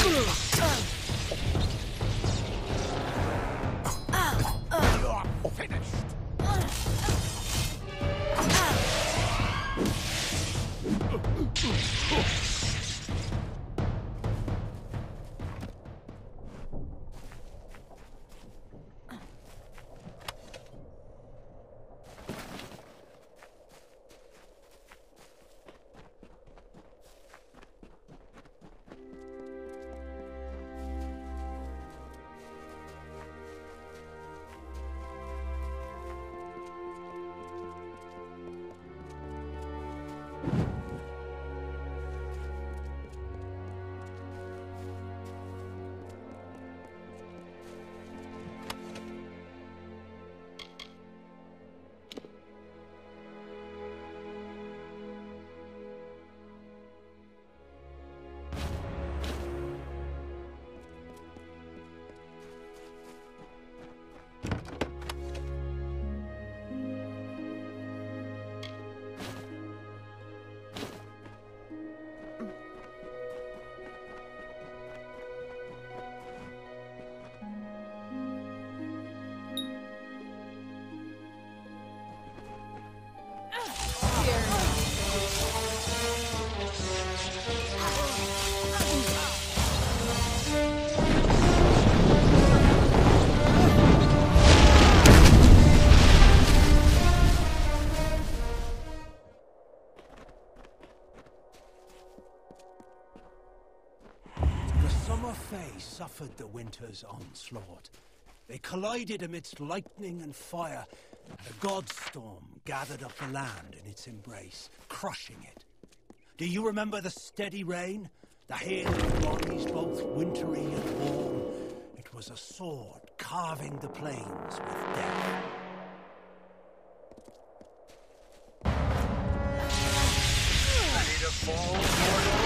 You're finished. Suffered the winter's onslaught. They collided amidst lightning and fire, and a godstorm gathered up the land in its embrace, crushing it. Do you remember the steady rain? The hailing bodies, both wintry and warm? It was a sword carving the plains with death. Ready to fall, mortal?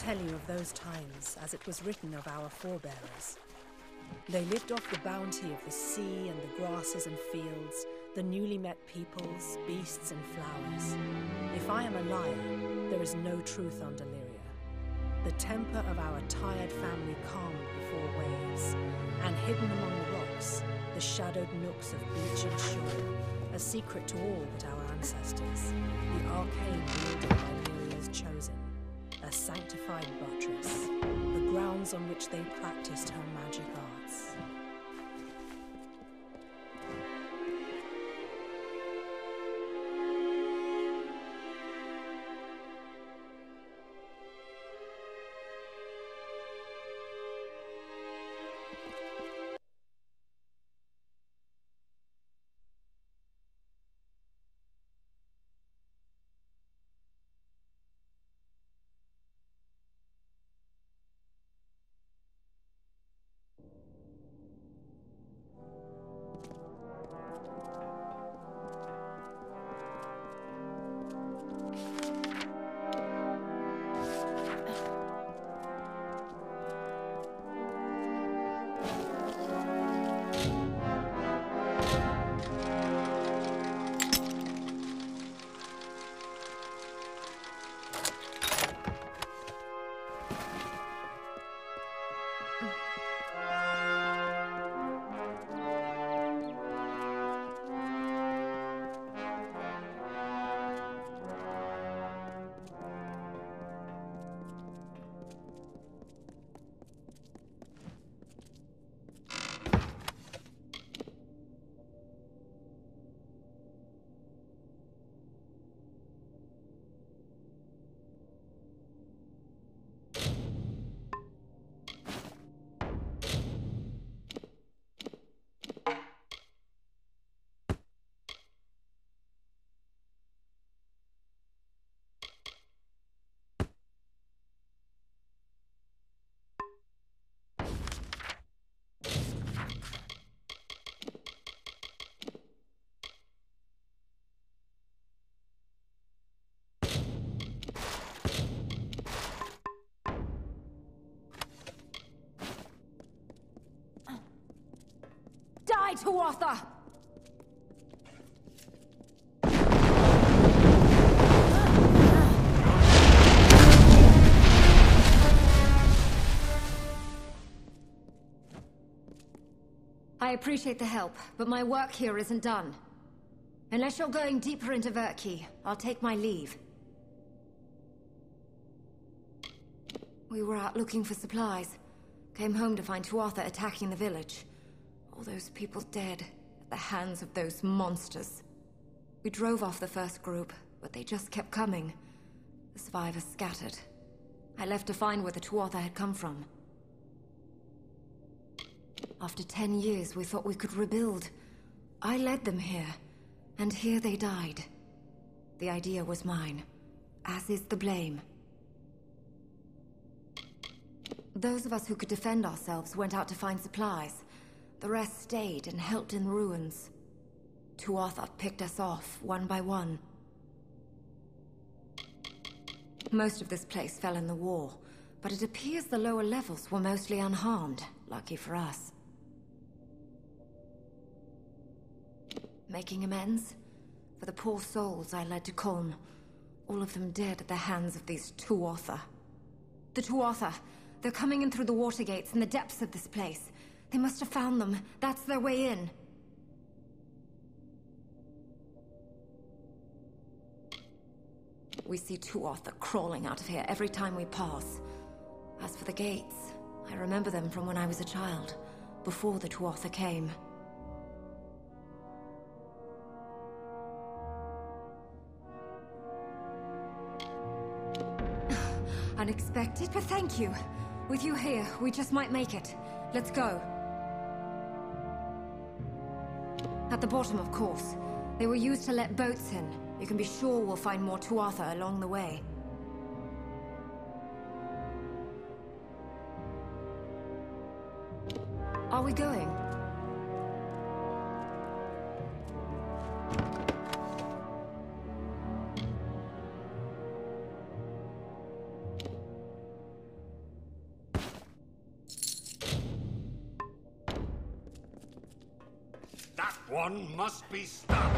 tell you of those times as it was written of our forebearers. They lived off the bounty of the sea and the grasses and fields, the newly met peoples, beasts and flowers. If I am a liar, there is no truth on Deliria. The temper of our tired family calmed before waves, and hidden among the rocks, the shadowed nooks of beach and shore, a secret to all but our ancestors, the arcane wielded by Lyria's chosen, a sanctified buttress, the grounds on which they practiced her magic arts. Die, Tuatha! I appreciate the help, but my work here isn't done. Unless you're going deeper into Verki, I'll take my leave. We were out looking for supplies. Came home to find Tuatha attacking the village. All those people dead at the hands of those monsters. We drove off the first group, but they just kept coming. The survivors scattered. I left to find where the Tuatha had come from. After 10 years, we thought we could rebuild. I led them here, and here they died. The idea was mine, as is the blame. Those of us who could defend ourselves went out to find supplies. The rest stayed and helped in the ruins. Tuatha picked us off, one by one. Most of this place fell in the war, but it appears the lower levels were mostly unharmed, lucky for us. Making amends? For the poor souls I led to Kolm, all of them dead at the hands of these Tuatha. The Tuatha! They're coming in through the water gates in the depths of this place. They must have found them. That's their way in. We see Tuatha crawling out of here every time we pass. As for the gates, I remember them from when I was a child, before the Tuatha came. Unexpected, but thank you. With you here, we just might make it. Let's go. At the bottom, of course. They were used to let boats in. You can be sure we'll find more Tuatha along the way. Are we going? That one must be stopped.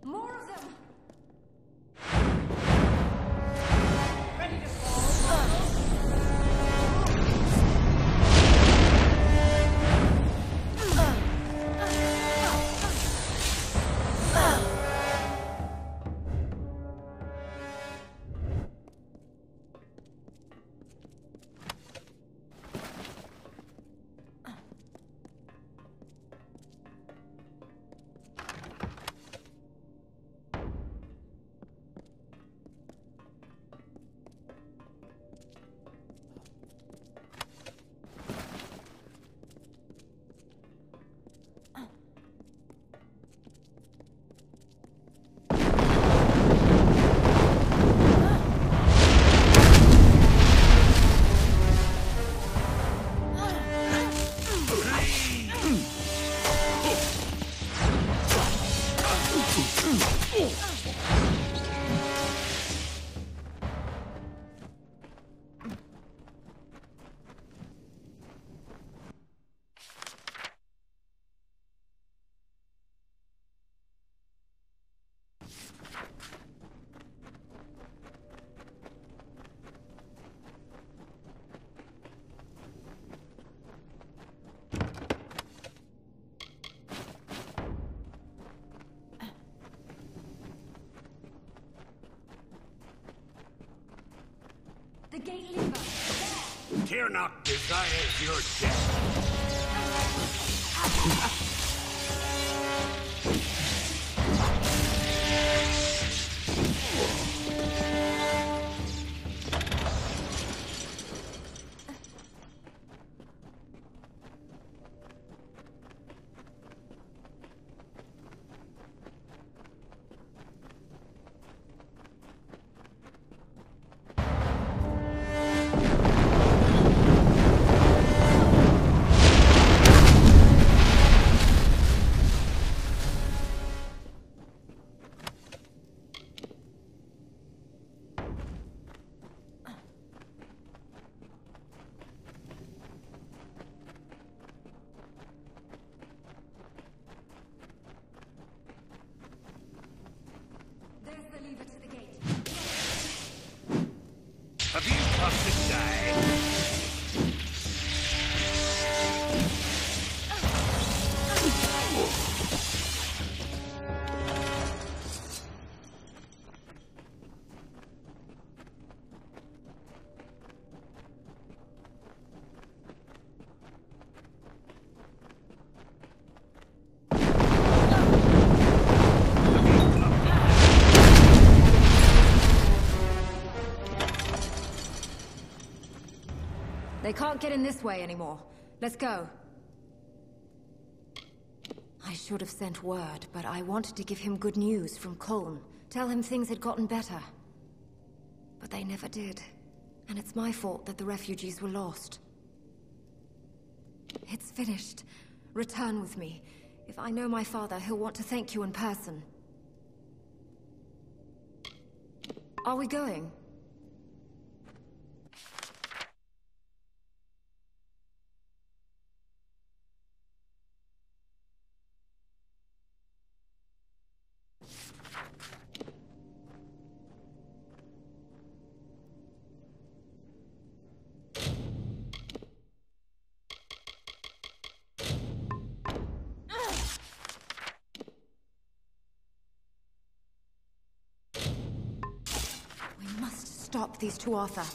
More of them! The gate lever! Tirnock desires your death. Have you come to die? They can't get in this way anymore. Let's go. I should have sent word, but I wanted to give him good news from Colm. Tell him things had gotten better. But they never did. And it's my fault that the refugees were lost. It's finished. Return with me. If I know my father, he'll want to thank you in person. Are we going? We must stop these two Arthur.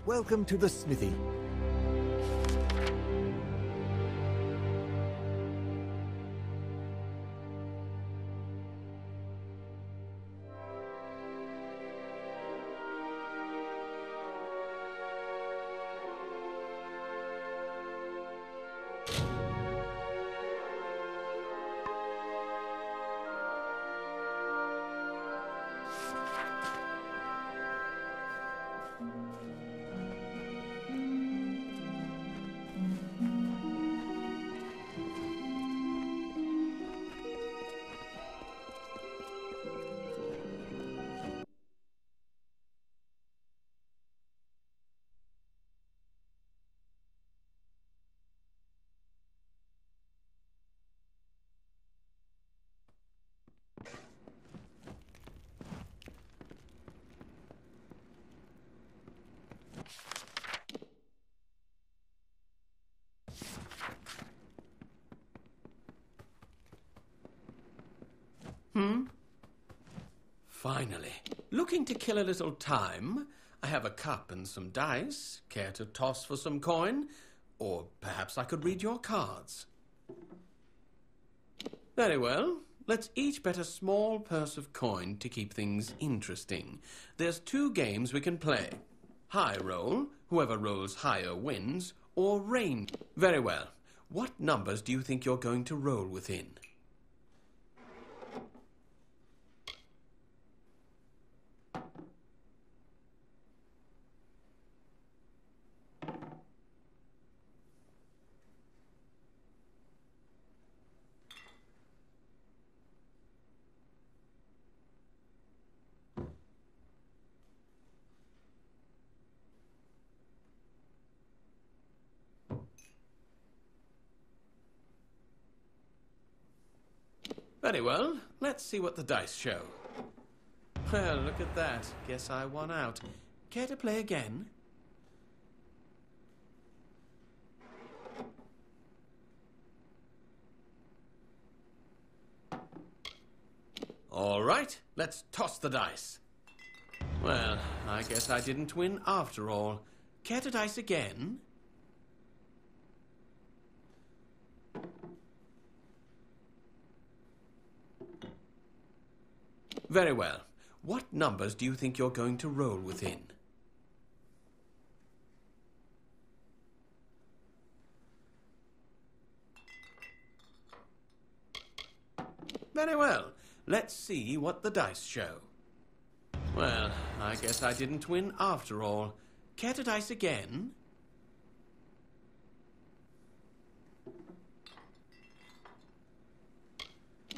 Welcome to the smithy. Finally. Looking to kill a little time? I have a cup and some dice. Care to toss for some coin? Or perhaps I could read your cards. Very well. Let's each bet a small purse of coin to keep things interesting. There's 2 games we can play. High roll, whoever rolls higher wins, or rain. Very well. What numbers do you think you're going to roll within? Very well. Let's see what the dice show. Well, look at that. Guess I won out. Care to play again? All right, let's toss the dice. Well, I guess I didn't win after all. Care to dice again? Very well. What numbers do you think you're going to roll within? Very well. Let's see what the dice show. Well, I guess I didn't win after all. Care to dice again?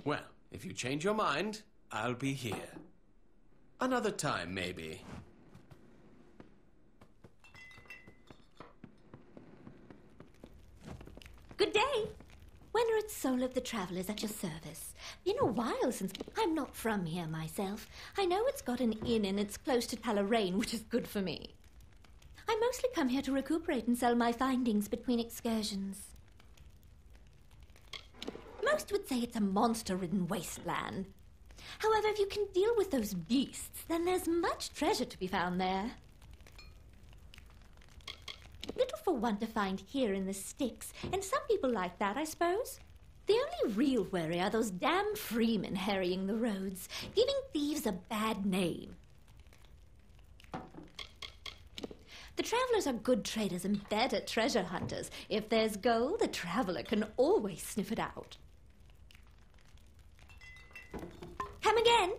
Well, if you change your mind, I'll be here. Another time, maybe. Good day. Wenred Soul of the Travelers at your service. Been a while since... I'm not from here myself. I know it's got an inn and it's close to Talarain, which is good for me. I mostly come here to recuperate and sell my findings between excursions. Most would say it's a monster-ridden wasteland. However, if you can deal with those beasts, then there's much treasure to be found there. Little for one to find here in the sticks, and some people like that, I suppose. The only real worry are those damn freemen harrying the roads, giving thieves a bad name. The travelers are good traders and better treasure hunters. If there's gold, the traveler can always sniff it out. Come again?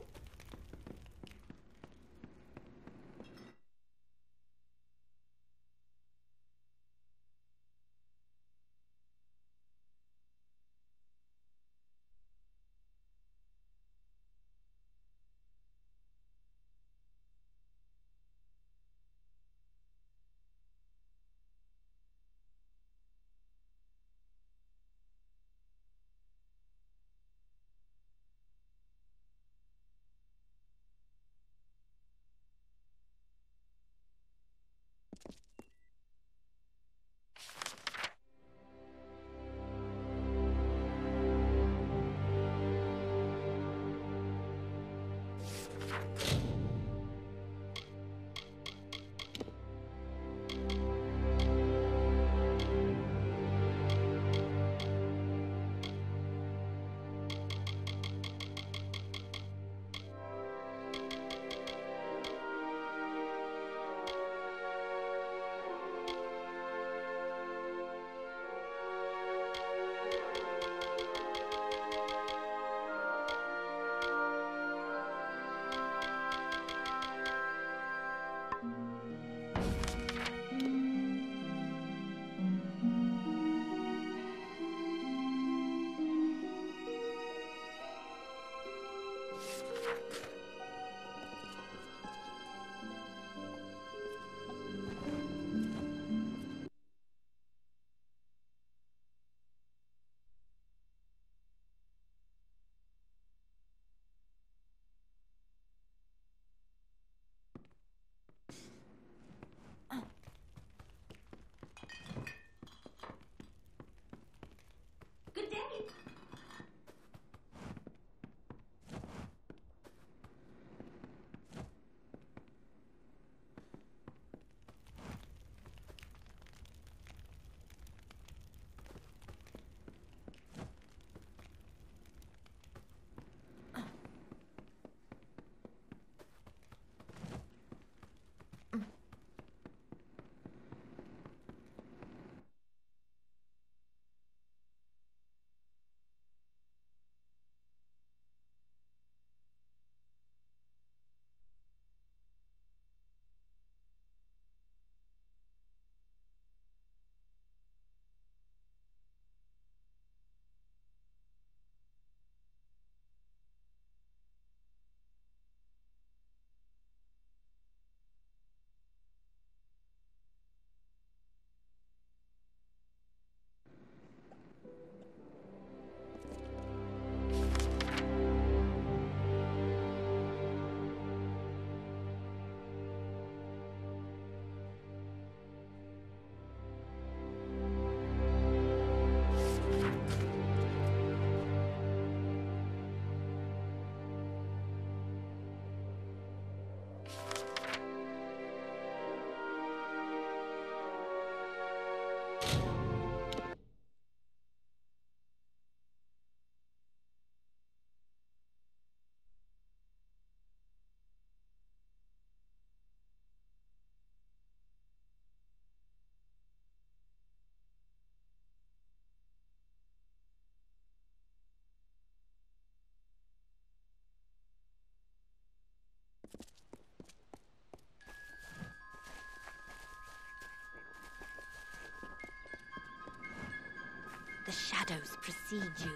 shadows precede you.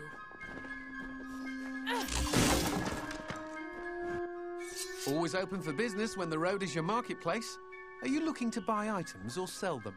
Always open for business when the road is your marketplace. Are you looking to buy items or sell them?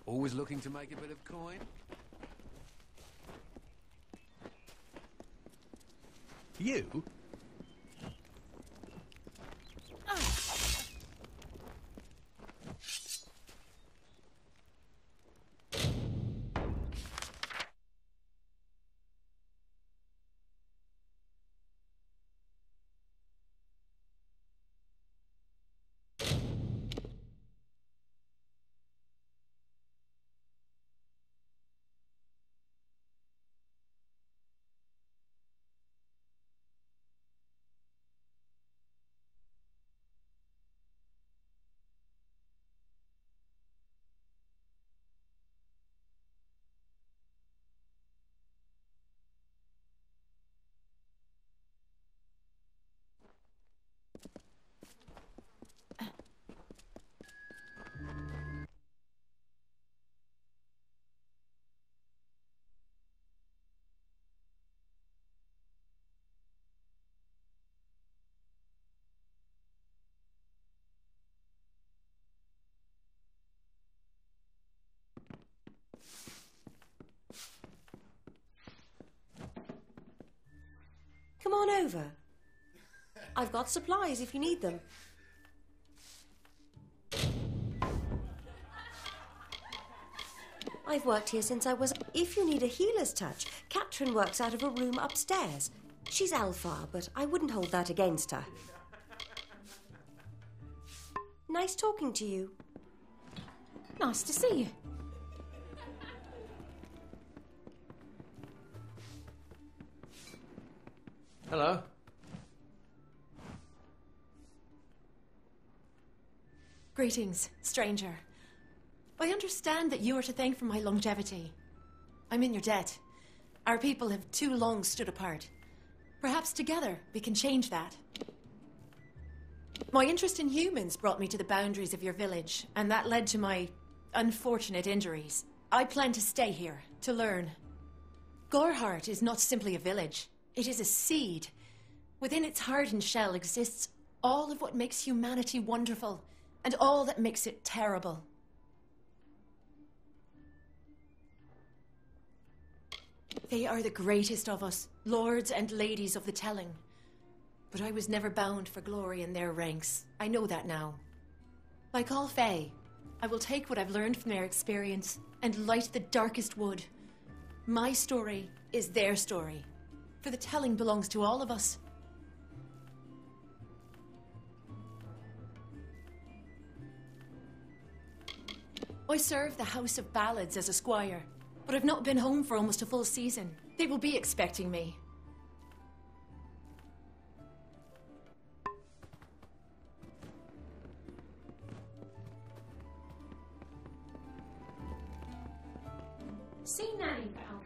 Always looking to make a bit of coin? You? Come on over. I've got supplies if you need them. I've worked here since I was... If you need a healer's touch, Katrin works out of a room upstairs. She's Alpha, but I wouldn't hold that against her. Nice talking to you. Nice to see you. Hello. Greetings, stranger. I understand that you are to thank for my longevity. I'm in your debt. Our people have too long stood apart. Perhaps together we can change that. My interest in humans brought me to the boundaries of your village, and that led to my unfortunate injuries. I plan to stay here, to learn. Goreheart is not simply a village. It is a seed. Within its hardened shell exists all of what makes humanity wonderful, and all that makes it terrible. They are the greatest of us, lords and ladies of the telling. But I was never bound for glory in their ranks. I know that now. Like all Fae, I will take what I've learned from their experience and light the darkest wood. My story is their story, for the telling belongs to all of us. I serve the House of Ballads as a squire, but I've not been home for almost a full season. They will be expecting me. See Nanny now.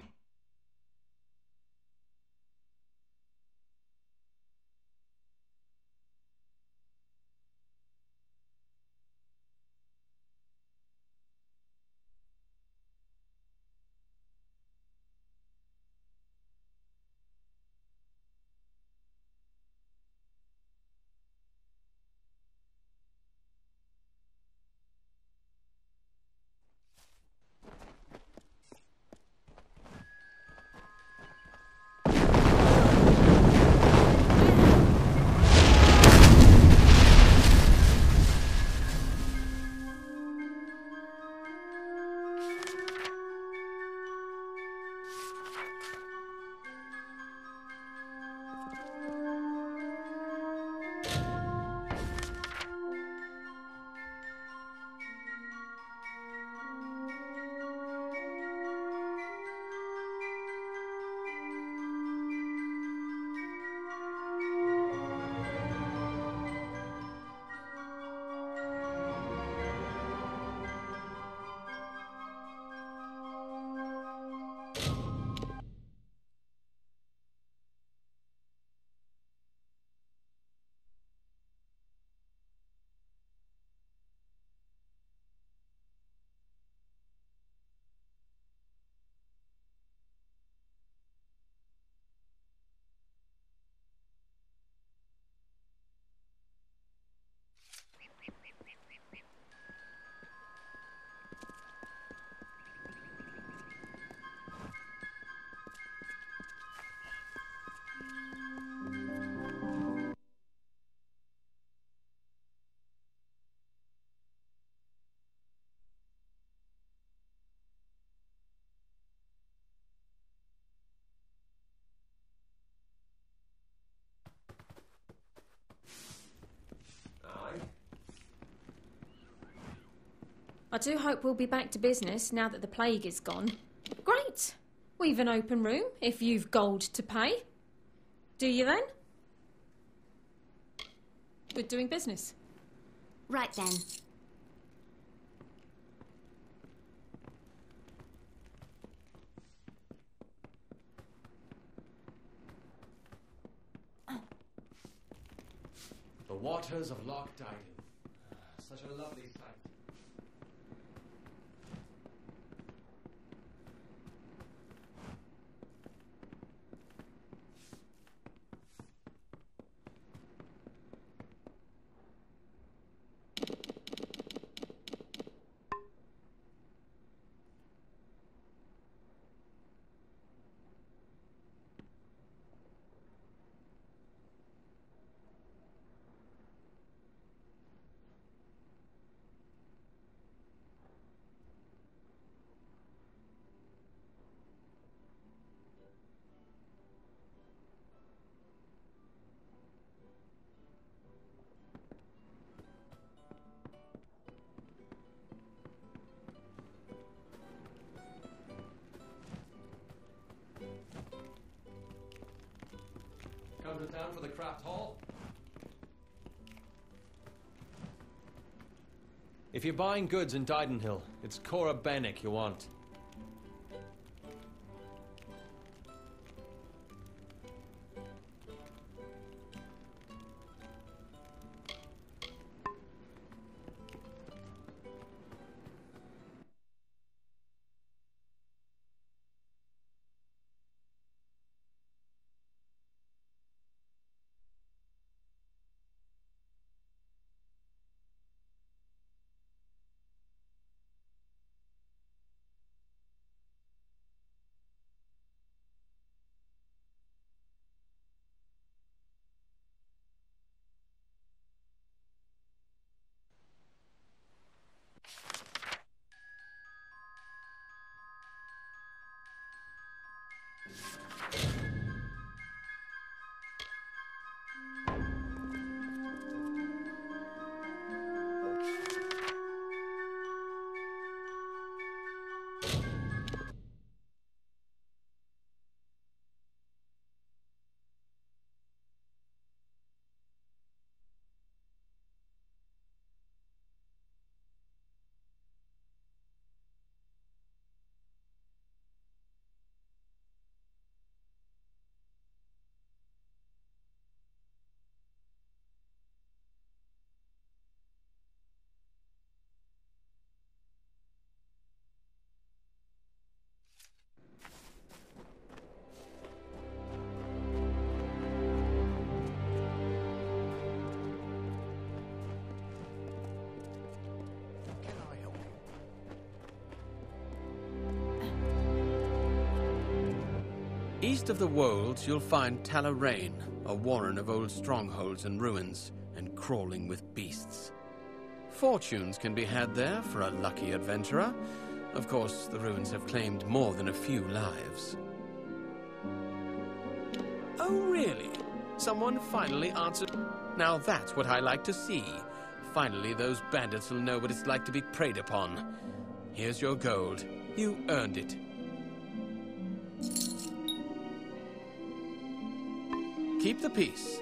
I do hope we'll be back to business now that the plague is gone. Great! We've an open room, if you've gold to pay. Do you then? Good doing business. Right then. The waters of Loch Dyden. Such a lovely sight. Come to town for the craft hall? If you're buying goods in Didenhill, it's Cora Bennick you want. East of the Wolds, you'll find Talarain, a warren of old strongholds and ruins, and crawling with beasts. Fortunes can be had there for a lucky adventurer. Of course, the ruins have claimed more than a few lives. Oh, really? Someone finally answered. Now that's what I like to see. Finally, those bandits will know what it's like to be preyed upon. Here's your gold. You earned it. Keep the peace.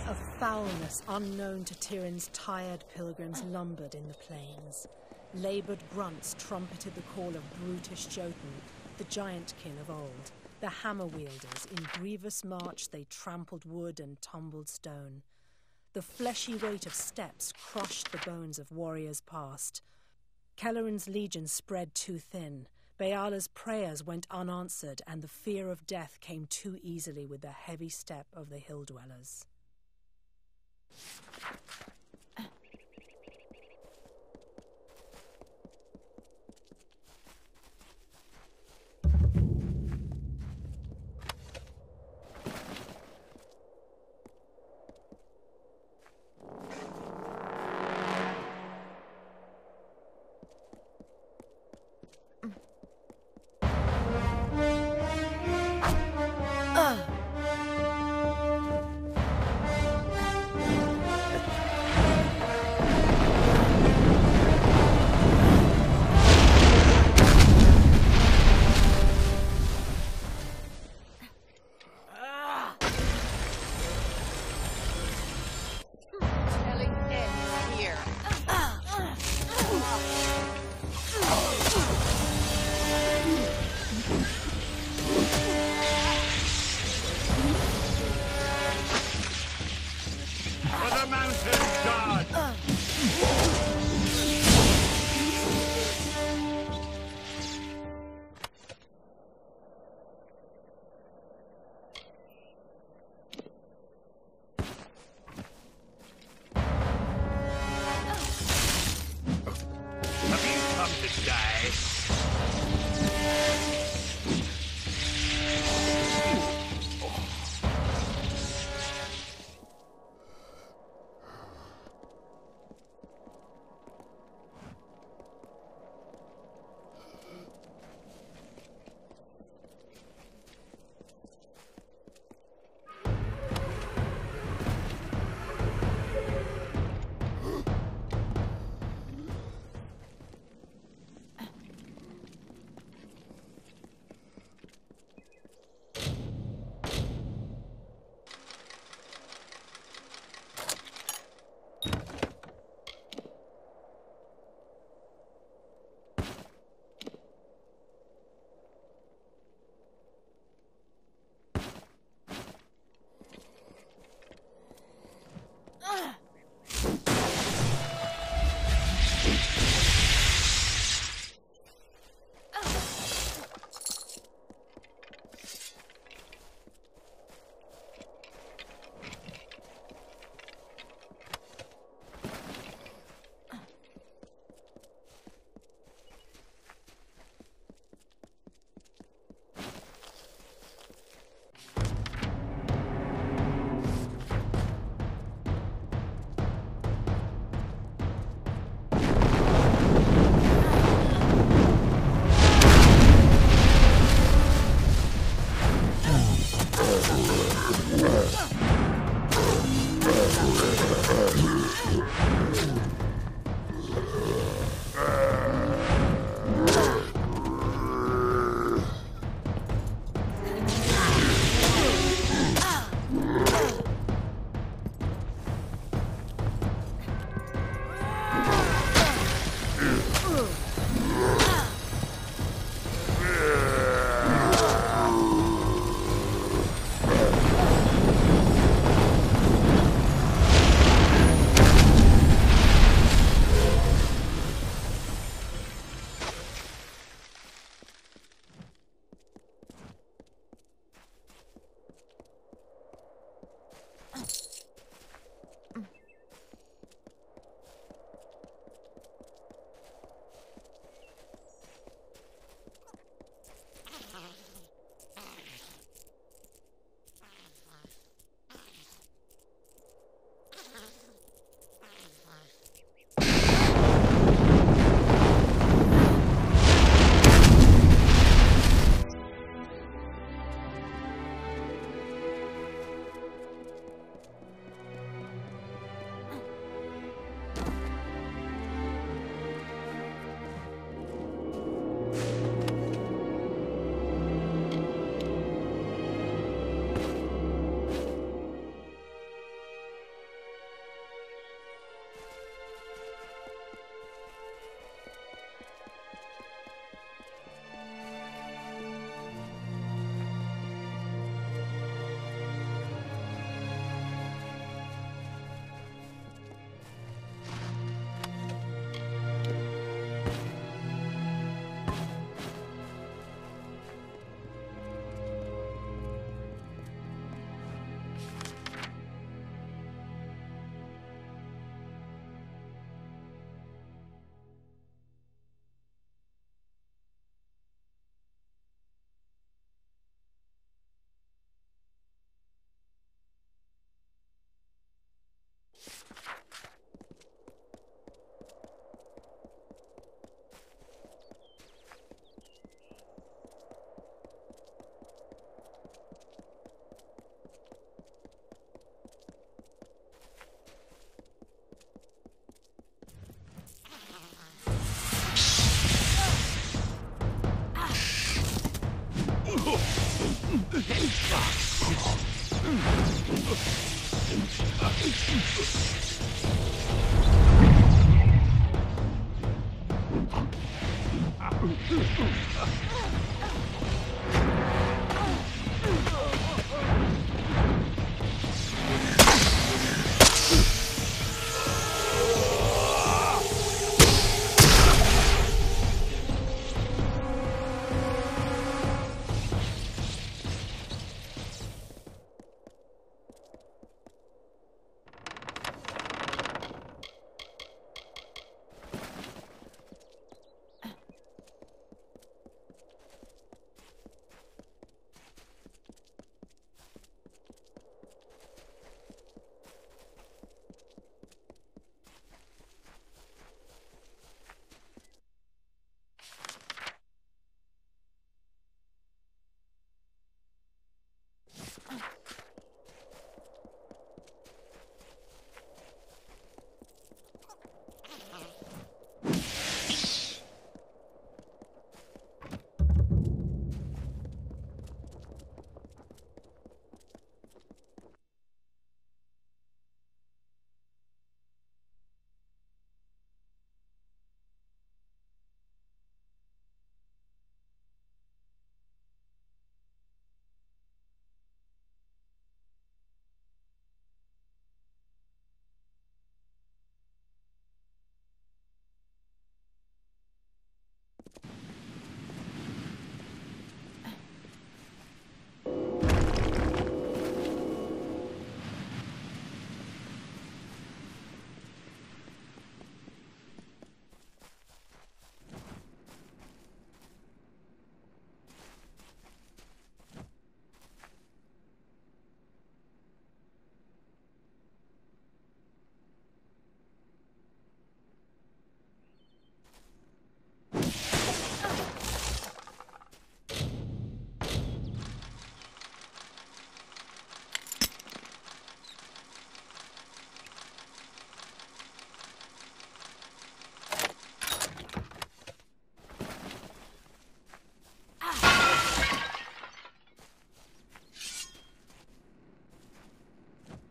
A foulness unknown to Tyrion's tired pilgrims lumbered in the plains. Laboured grunts trumpeted the call of brutish Jotun, the giant kin of old. The hammer-wielders, in grievous march they trampled wood and tumbled stone. The fleshy weight of steps crushed the bones of warriors past. Kelleran's legion spread too thin. Beala's prayers went unanswered, and the fear of death came too easily with the heavy step of the hill-dwellers.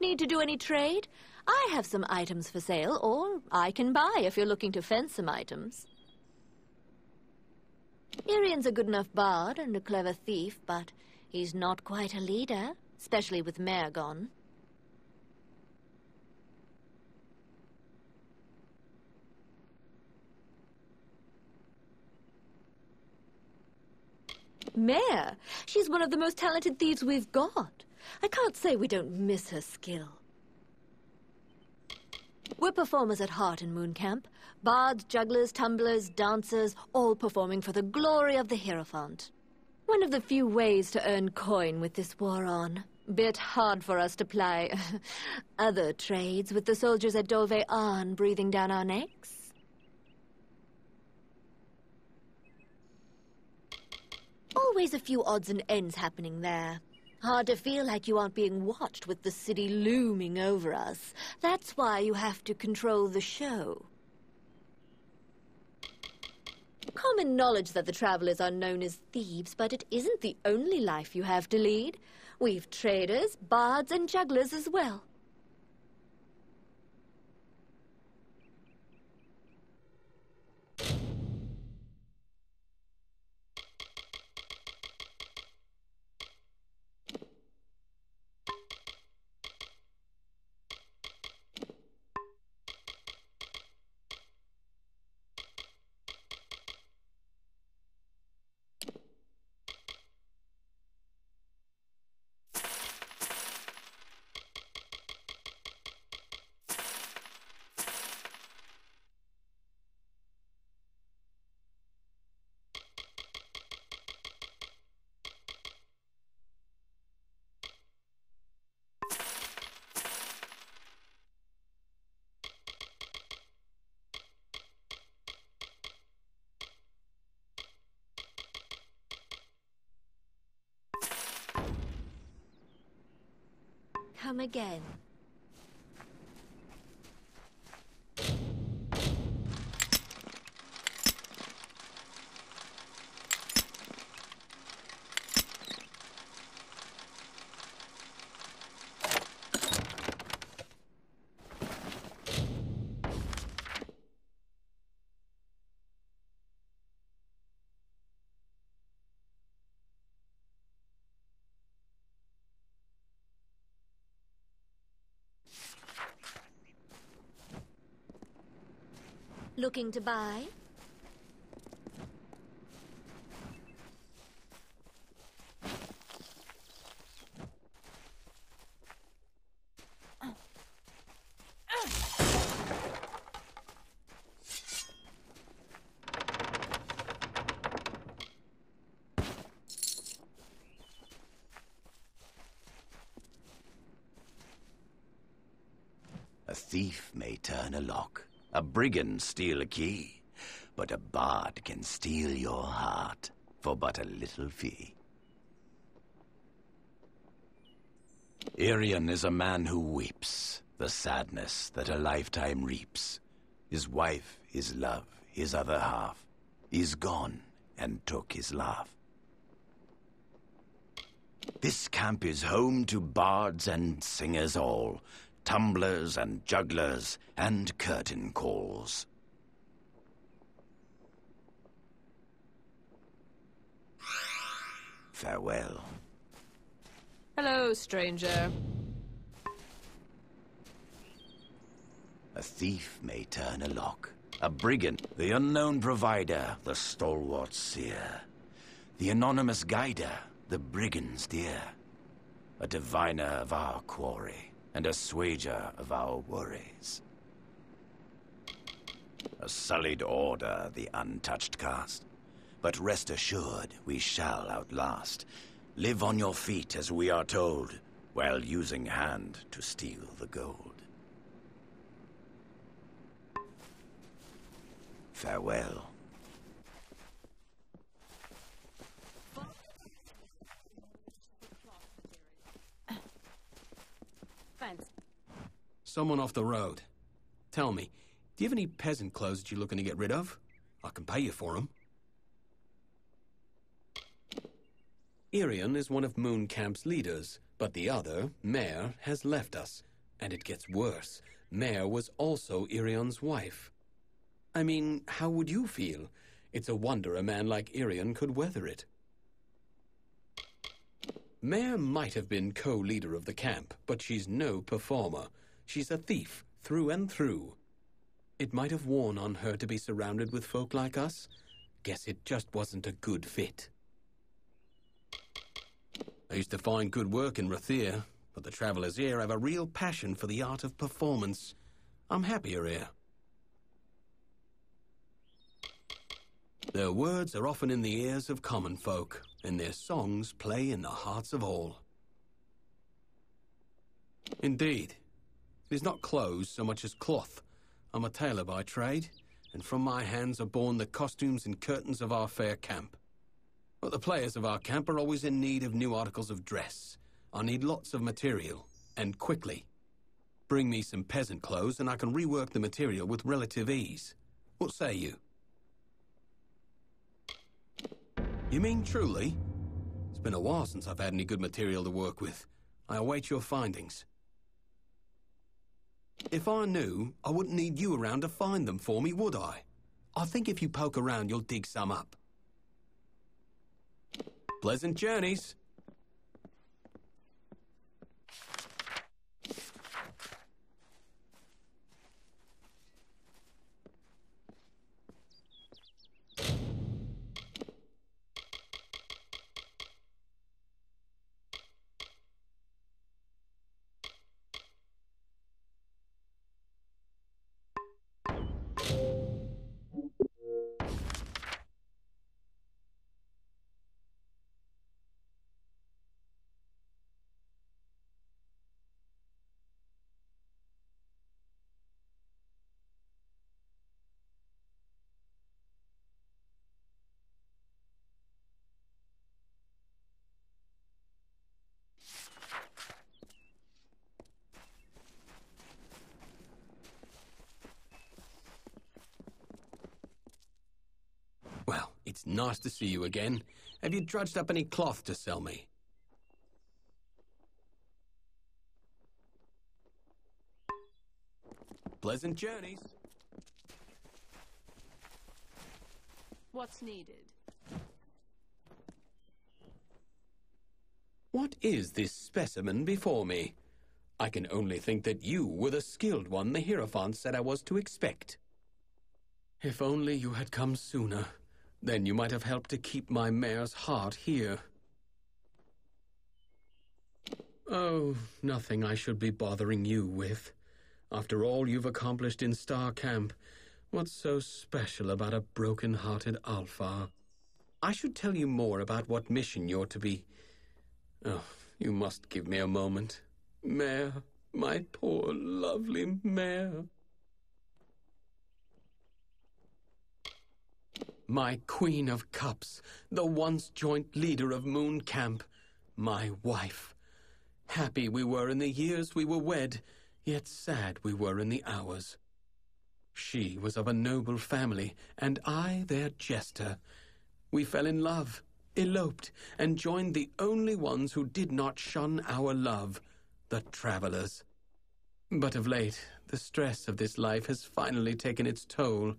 Need to do any trade? I have some items for sale, or I can buy if you're looking to fence some items. Irian's a good enough bard and a clever thief, but he's not quite a leader, especially with Mare gone. Mare? She's one of the most talented thieves we've got. I can't say we don't miss her skill. We're performers at heart in Moon Camp. Bards, jugglers, tumblers, dancers, all performing for the glory of the Hierophant. One of the few ways to earn coin with this war on. Bit hard for us to ply other trades with the soldiers at Dolve Arn breathing down our necks. Always a few odds and ends happening there. Hard to feel like you aren't being watched with the city looming over us. That's why you have to control the show. Common knowledge that the travelers are known as thieves, but it isn't the only life you have to lead. We've traders, bards, and jugglers as well. Come again. Looking to buy? A thief may turn a lock, a brigand steal a key, but a bard can steal your heart for but a little fee. Irion is a man who weeps the sadness that a lifetime reaps. His wife, his love, his other half, is gone and took his laugh. This camp is home to bards and singers all, tumblers and jugglers and curtain calls. Farewell. Hello, stranger. A thief may turn a lock, a brigand, the unknown provider, the stalwart seer, the anonymous guider, the brigand's dear, a diviner of our quarry, and assuager of our worries. A sullied order, the untouched caste, but rest assured we shall outlast. Live on your feet as we are told, while using hand to steal the gold. Farewell. Thanks. Someone off the road. Tell me, do you have any peasant clothes that you're looking to get rid of? I can pay you for them. Irion is one of Moon Camp's leaders, but the other, Mare, has left us. And it gets worse. Mare was also Irion's wife. I mean, how would you feel? It's a wonder a man like Irion could weather it. Mare might have been co-leader of the camp, but she's no performer. She's a thief, through and through. It might have worn on her to be surrounded with folk like us. Guess it just wasn't a good fit. I used to find good work in Rathir, but the travelers here have a real passion for the art of performance. I'm happier here. Their words are often in the ears of common folk, and their songs play in the hearts of all. Indeed, it is not clothes so much as cloth. I'm a tailor by trade, and from my hands are born the costumes and curtains of our fair camp. But the players of our camp are always in need of new articles of dress. I need lots of material, and quickly. Bring me some peasant clothes and I can rework the material with relative ease. What say you? You mean truly? It's been a while since I've had any good material to work with. I await your findings. If I knew, I wouldn't need you around to find them for me, would I? I think if you poke around, you'll dig some up. Pleasant journeys. Well, it's nice to see you again. Have you drudged up any cloth to sell me? Pleasant journeys. What's needed? What is this specimen before me? I can only think that you were the skilled one the Hierophant said I was to expect. If only you had come sooner. Then you might have helped to keep my mare's heart here. Oh, nothing I should be bothering you with. After all you've accomplished in Star Camp, what's so special about a broken-hearted Alfar? I should tell you more about what mission you're to be. Oh, you must give me a moment. Mare, my poor, lovely mare. My Queen of Cups, the once joint leader of Moon Camp, my wife. Happy we were in the years we were wed, yet sad we were in the hours. She was of a noble family, and I their jester. We fell in love, eloped, and joined the only ones who did not shun our love, the travelers. But of late, the stress of this life has finally taken its toll.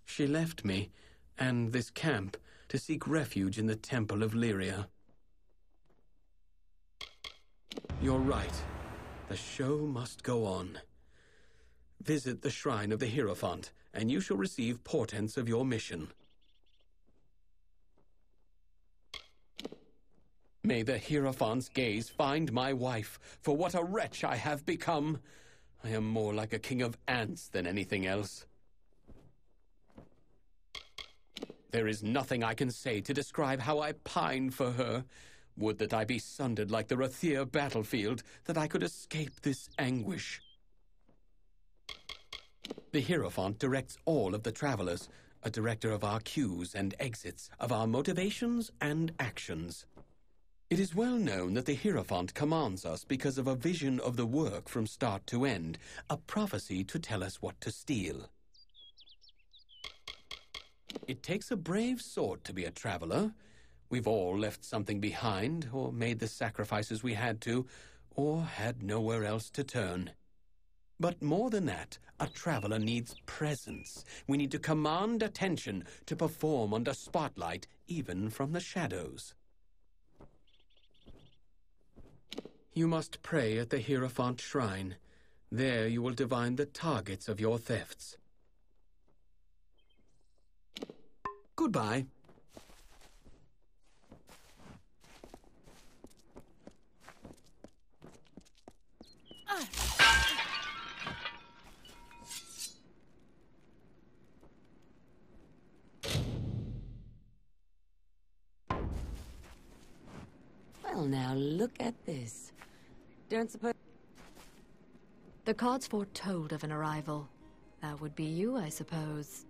She left me, and this camp, to seek refuge in the Temple of Lyria. You're right. The show must go on. Visit the shrine of the Hierophant, and you shall receive portents of your mission. May the Hierophant's gaze find my wife, for what a wretch I have become. I am more like a king of ants than anything else. There is nothing I can say to describe how I pine for her. Would that I be sundered like the Rathir battlefield, that I could escape this anguish. The Hierophant directs all of the travelers, a director of our queues and exits, of our motivations and actions. It is well known that the Hierophant commands us because of a vision of the work from start to end, a prophecy to tell us what to steal. It takes a brave sort to be a traveler. We've all left something behind, or made the sacrifices we had to, or had nowhere else to turn. But more than that, a traveler needs presence. We need to command attention, to perform under spotlight, even from the shadows. You must pray at the Hierophant Shrine. There you will divine the targets of your thefts. Goodbye. Well, now look at this. Don't suppose... The cards foretold of an arrival. That would be you, I suppose.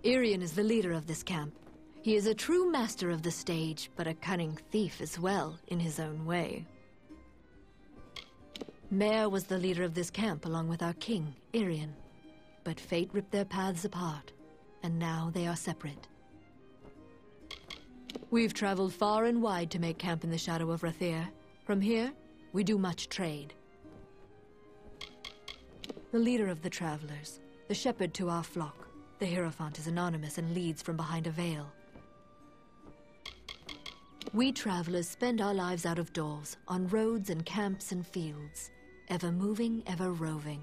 Irian is the leader of this camp. He is a true master of the stage, but a cunning thief as well, in his own way. Mare was the leader of this camp along with our king, Irian. But fate ripped their paths apart, and now they are separate. We've traveled far and wide to make camp in the shadow of Rathir. From here, we do much trade. The leader of the travelers, the shepherd to our flock, the Hierophant is anonymous and leads from behind a veil. We travelers spend our lives out of doors, on roads and camps and fields, ever moving, ever roving.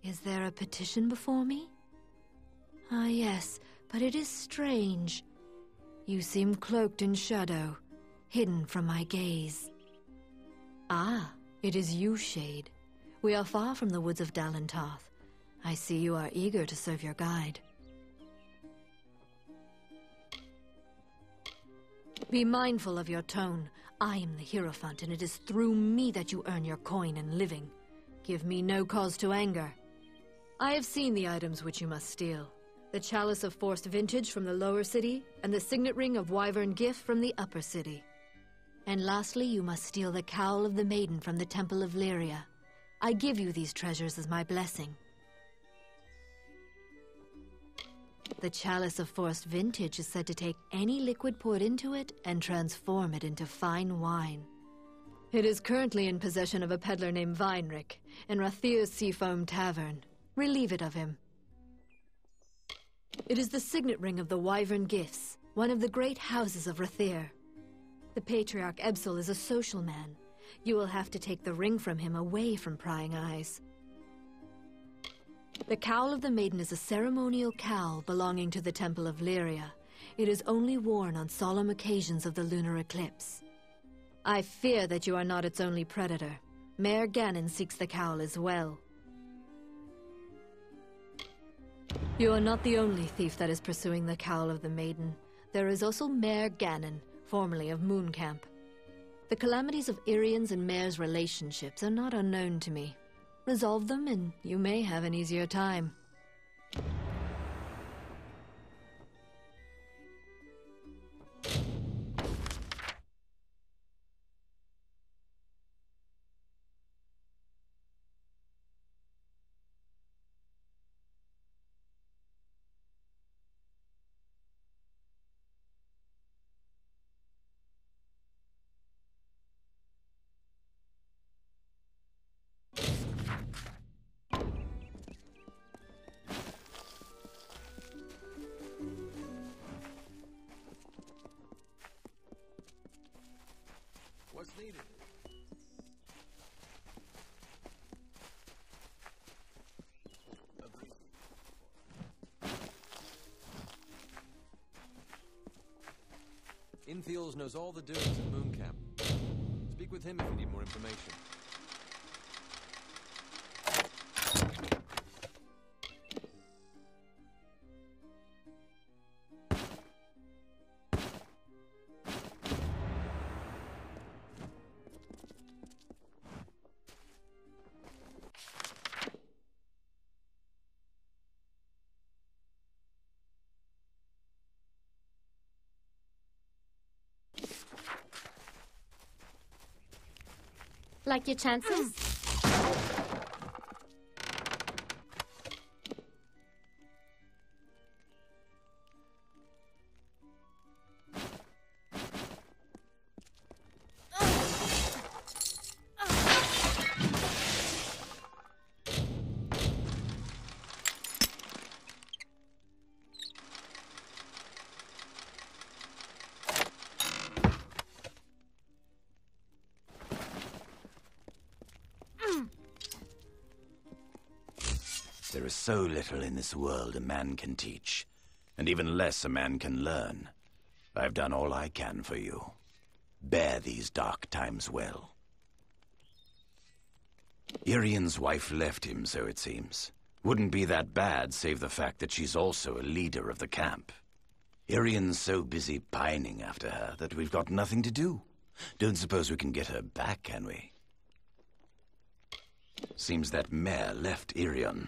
Is there a petition before me? Ah, yes. but it is strange. You seem cloaked in shadow, hidden from my gaze. Ah, it is you, Shade. We are far from the woods of Dalentarth. I see you are eager to serve your guide. Be mindful of your tone. I am the Hierophant, and it is through me that you earn your coin and living. Give me no cause to anger. I have seen the items which you must steal. The Chalice of Forced Vintage from the lower city, and the Signet Ring of Wyvern Gift from the upper city. And lastly, you must steal the Cowl of the Maiden from the Temple of Lyria. I give you these treasures as my blessing. The Chalice of Forced Vintage is said to take any liquid poured into it and transform it into fine wine. It is currently in possession of a peddler named Weinrich in Rathir's Seafoam Tavern. Relieve it of him. It is the signet ring of the Wyvern Gifts, one of the great houses of Rathir. The Patriarch Ebsel is a social man. You will have to take the ring from him away from prying eyes. The Cowl of the Maiden is a ceremonial cowl belonging to the Temple of Lyria. It is only worn on solemn occasions of the lunar eclipse. I fear that you are not its only predator. Mayor Ganon seeks the cowl as well. You are not the only thief that is pursuing the Cowl of the Maiden. There is also Mayor Ganon, formerly of Mooncamp. The calamities of Irian's and Mayor's relationships are not unknown to me. Resolve them, and you may have an easier time. What's needed? Infields knows all the doings at Mooncamp. Speak with him if you need more information. Like your chances? There is so little in this world a man can teach, and even less a man can learn. I've done all I can for you. Bear these dark times well. Irian's wife left him, so it seems. Wouldn't be that bad, save the fact that she's also a leader of the camp. Irian's so busy pining after her that we've got nothing to do. Don't suppose we can get her back, can we? Seems that Mare left Irian.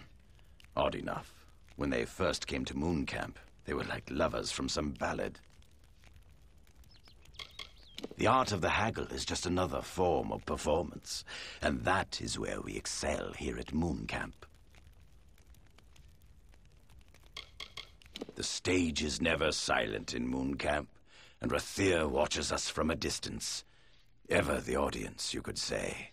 Odd enough. When they first came to Mooncamp, they were like lovers from some ballad. The art of the haggle is just another form of performance, and that is where we excel here at Mooncamp. The stage is never silent in Mooncamp, and Rathir watches us from a distance. Ever the audience, you could say.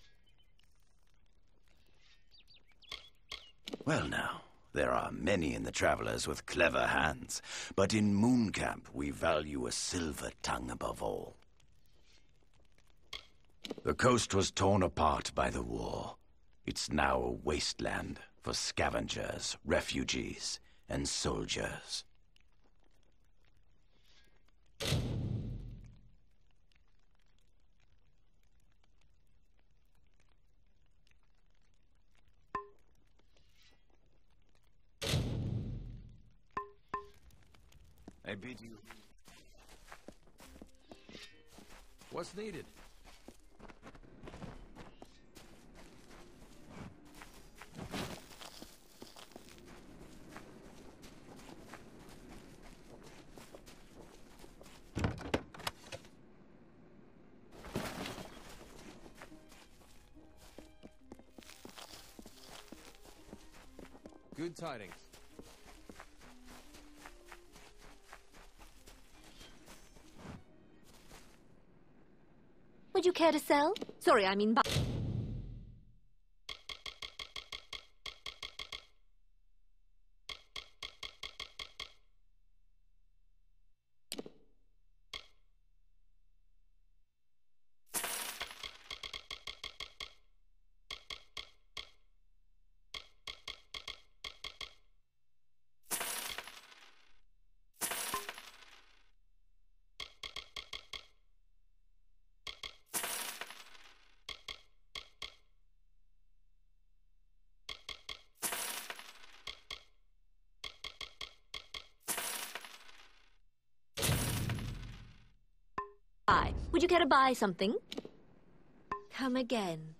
Well now, there are many in the Travelers with clever hands, but in Mooncamp we value a silver tongue above all. The coast was torn apart by the war. It's now a wasteland for scavengers, refugees, and soldiers. I bid you. What's needed? Good tidings. Would you care to sell? Sorry, I mean buy. Would you care to buy something? Come again.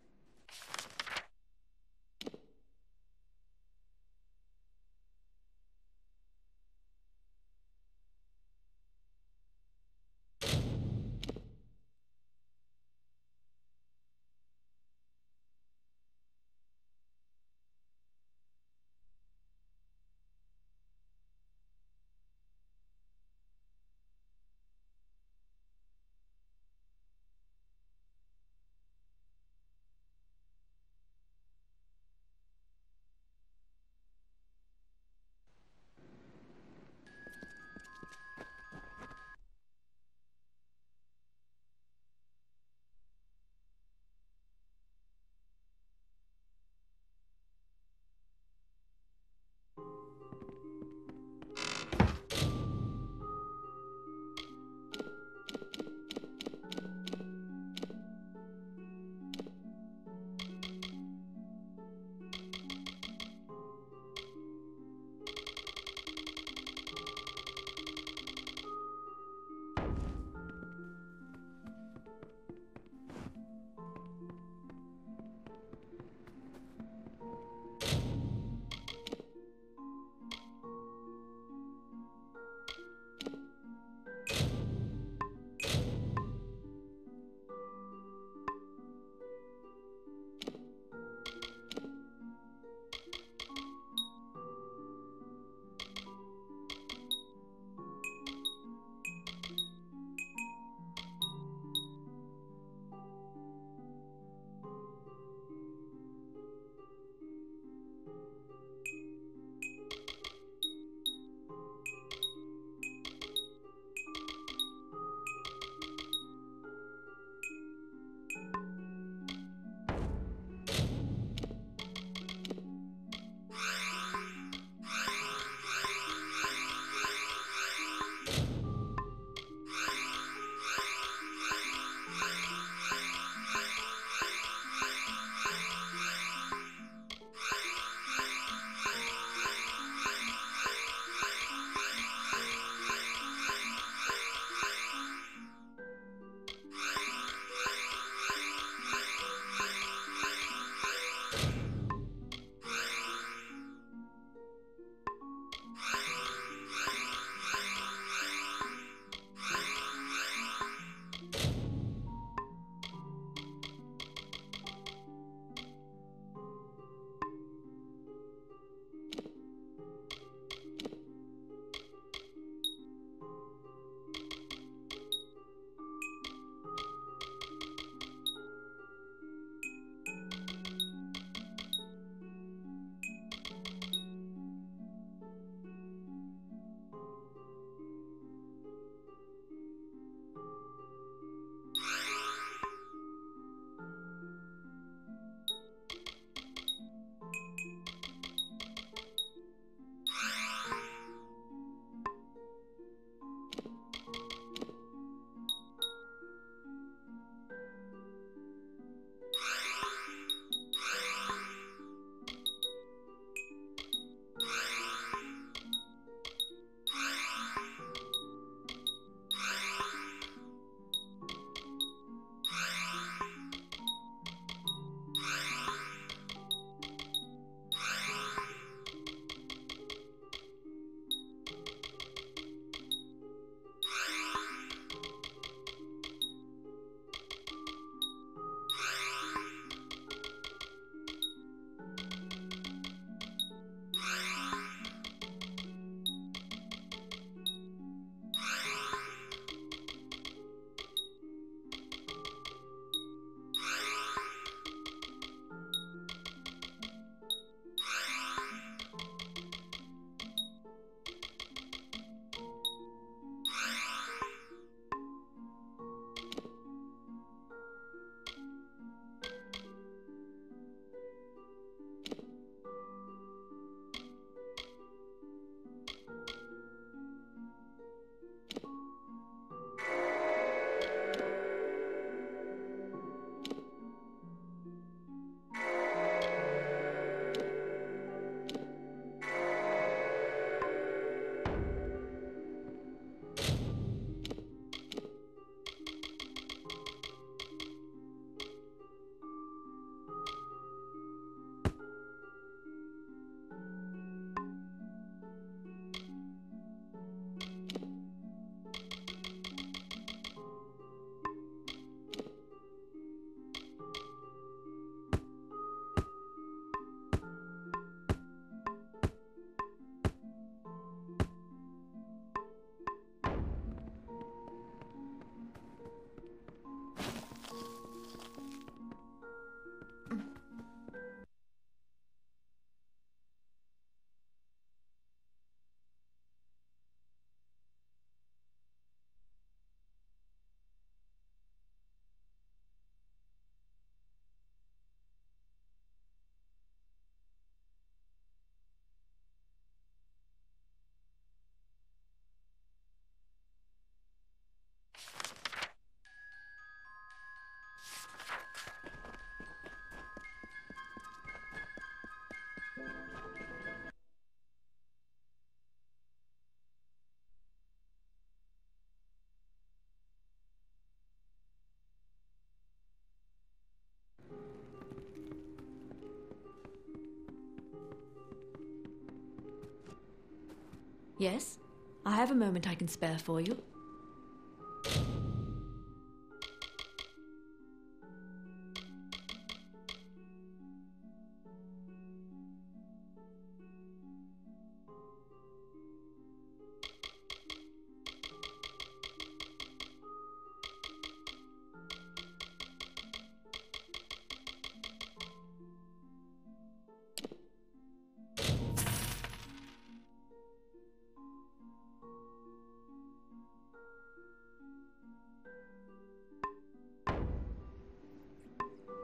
Yes? I have a moment I can spare for you.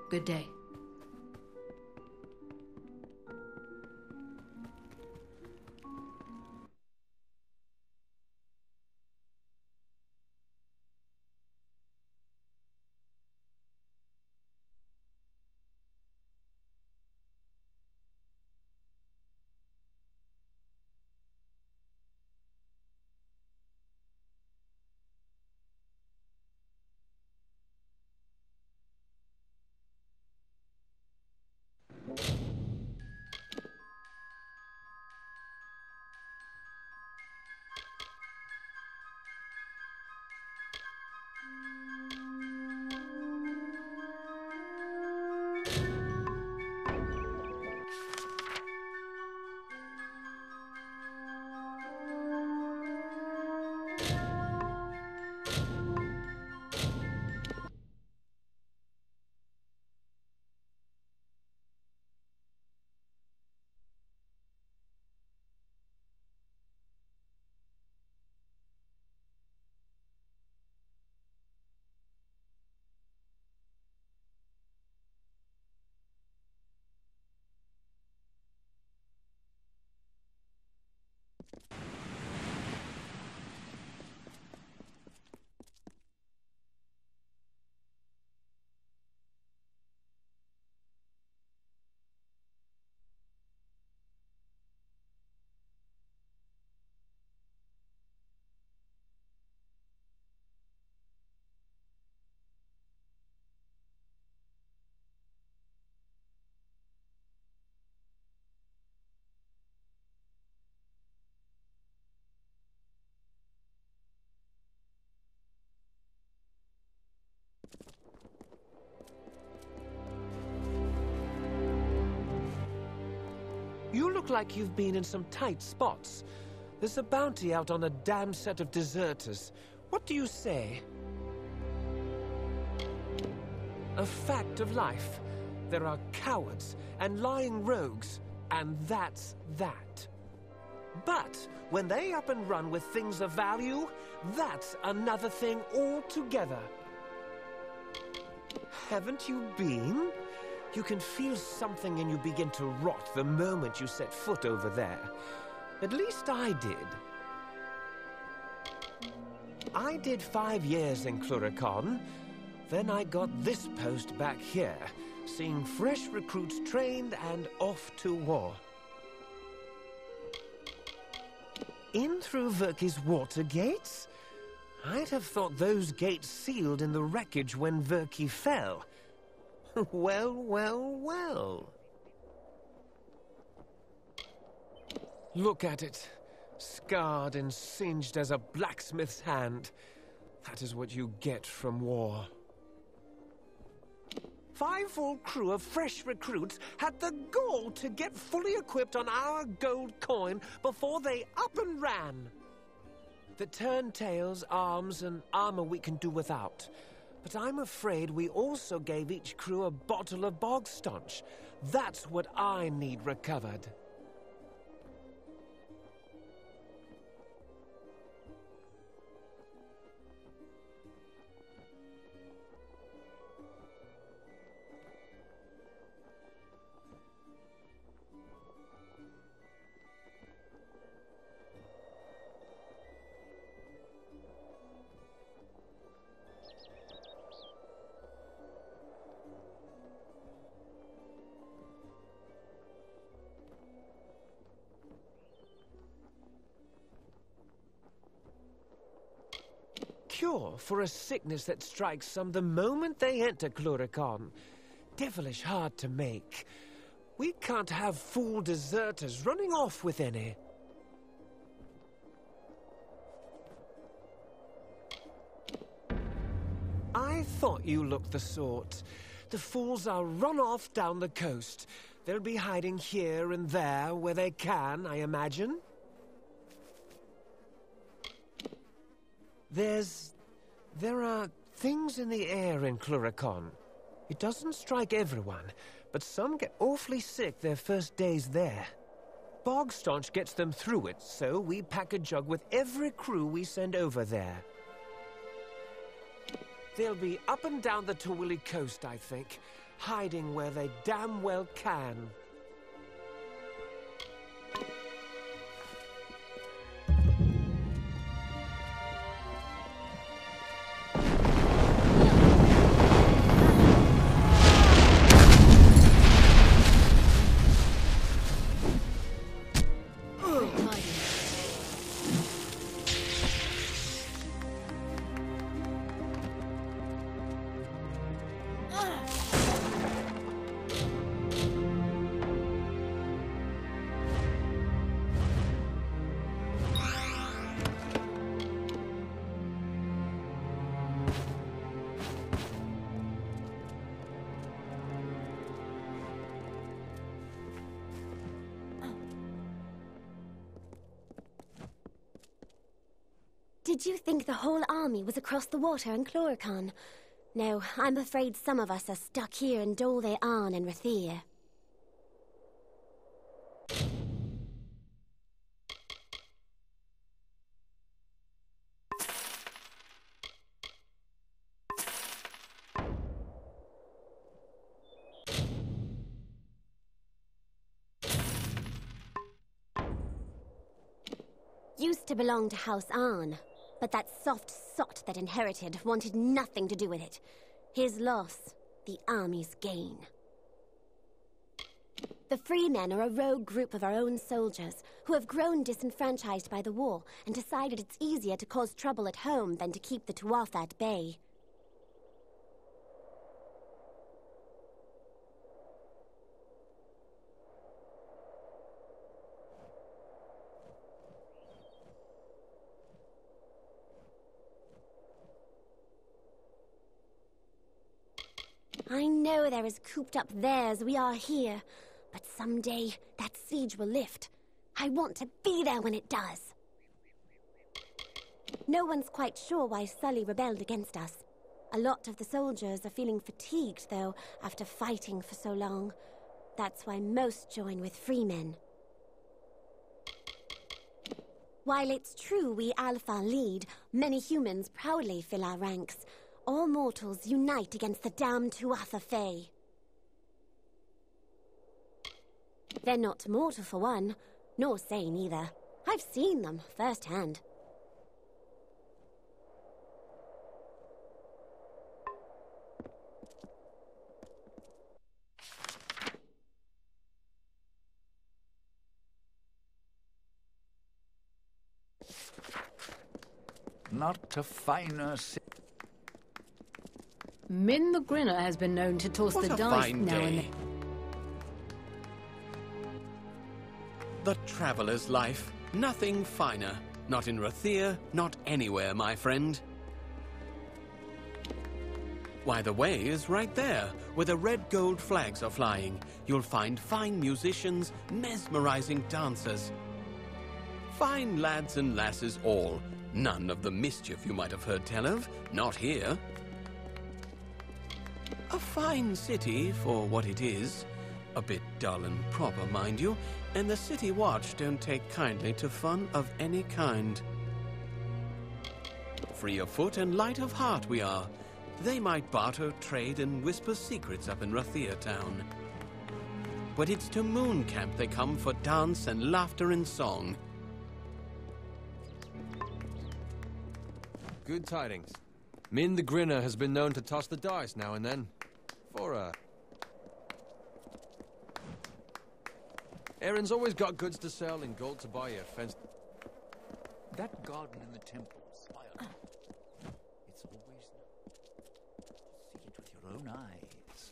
Good day. You look like you've been in some tight spots. There's a bounty out on a damn set of deserters. What do you say? A fact of life. There are cowards and lying rogues, and that's that. But when they up and run with things of value, that's another thing altogether. Haven't you been? You can feel something in you begin to rot the moment you set foot over there. At least I did. I did 5 years in Cluricon. Then I got this post back here, seeing fresh recruits trained and off to war. in through Verki's water gates? I'd have thought those gates sealed in the wreckage when Verki fell. Well, well, well. Look at it. Scarred and singed as a blacksmith's hand. That is what you get from war. 5 full crew of fresh recruits had the gall to get fully equipped on our gold coin before they up and ran. The turntails, arms, and armor we can do without. But I'm afraid we also gave each crew a bottle of bog staunch. That's what I need recovered. Cure for a sickness that strikes some the moment they enter Cluricon. Devilish hard to make. We can't have fool deserters running off with any. I thought you looked the sort. The fools are run off down the coast. They'll be hiding here and there where they can, I imagine. There are things in the air in Cluricon. It doesn't strike everyone, but some get awfully sick their first days there. Bog staunch gets them through it, so we pack a jug with every crew we send over there. They'll be up and down the Tawili coast, I think, hiding where they damn well can. Did you think the whole army was across the water in Cluricon? No, I'm afraid some of us are stuck here in Dol they Arn and Rathir. Used to belong to House Arn, but that soft sot that inherited wanted nothing to do with it. His loss, the army's gain. The Freemen are a rogue group of our own soldiers who have grown disenfranchised by the war and decided it's easier to cause trouble at home than to keep the Tuatha at bay. I know they're as cooped up there as we are here, but someday that siege will lift. I want to be there when it does. No one's quite sure why Sully rebelled against us. A lot of the soldiers are feeling fatigued, though, after fighting for so long. That's why most join with Freemen. While it's true we Alpha lead, many humans proudly fill our ranks. All mortals unite against the damned Tuatha Fae. They're not mortal for one, nor sane either. I've seen them firsthand. not a finer Min the Grinner has been known to toss What the a dice fine now and day. then. The traveller's life. Nothing finer. Not in Rathir, not anywhere, my friend. Why, the way is right there, where the red gold flags are flying. You'll find fine musicians, mesmerizing dancers. Fine lads and lasses all. None of the mischief you might have heard tell of. Not here. A fine city for what it is. A bit dull and proper, mind you, and the City Watch don't take kindly to fun of any kind. Free of foot and light of heart we are. They might barter, trade, and whisper secrets up in Rathir town. But it's to Moon Camp they come for dance and laughter and song. Good tidings. Min the Grinner has been known to toss the dice now and then. For Aaron's always got goods to sell and gold to buy a fence. That garden in the temple smiled. It's always see it with your own eyes.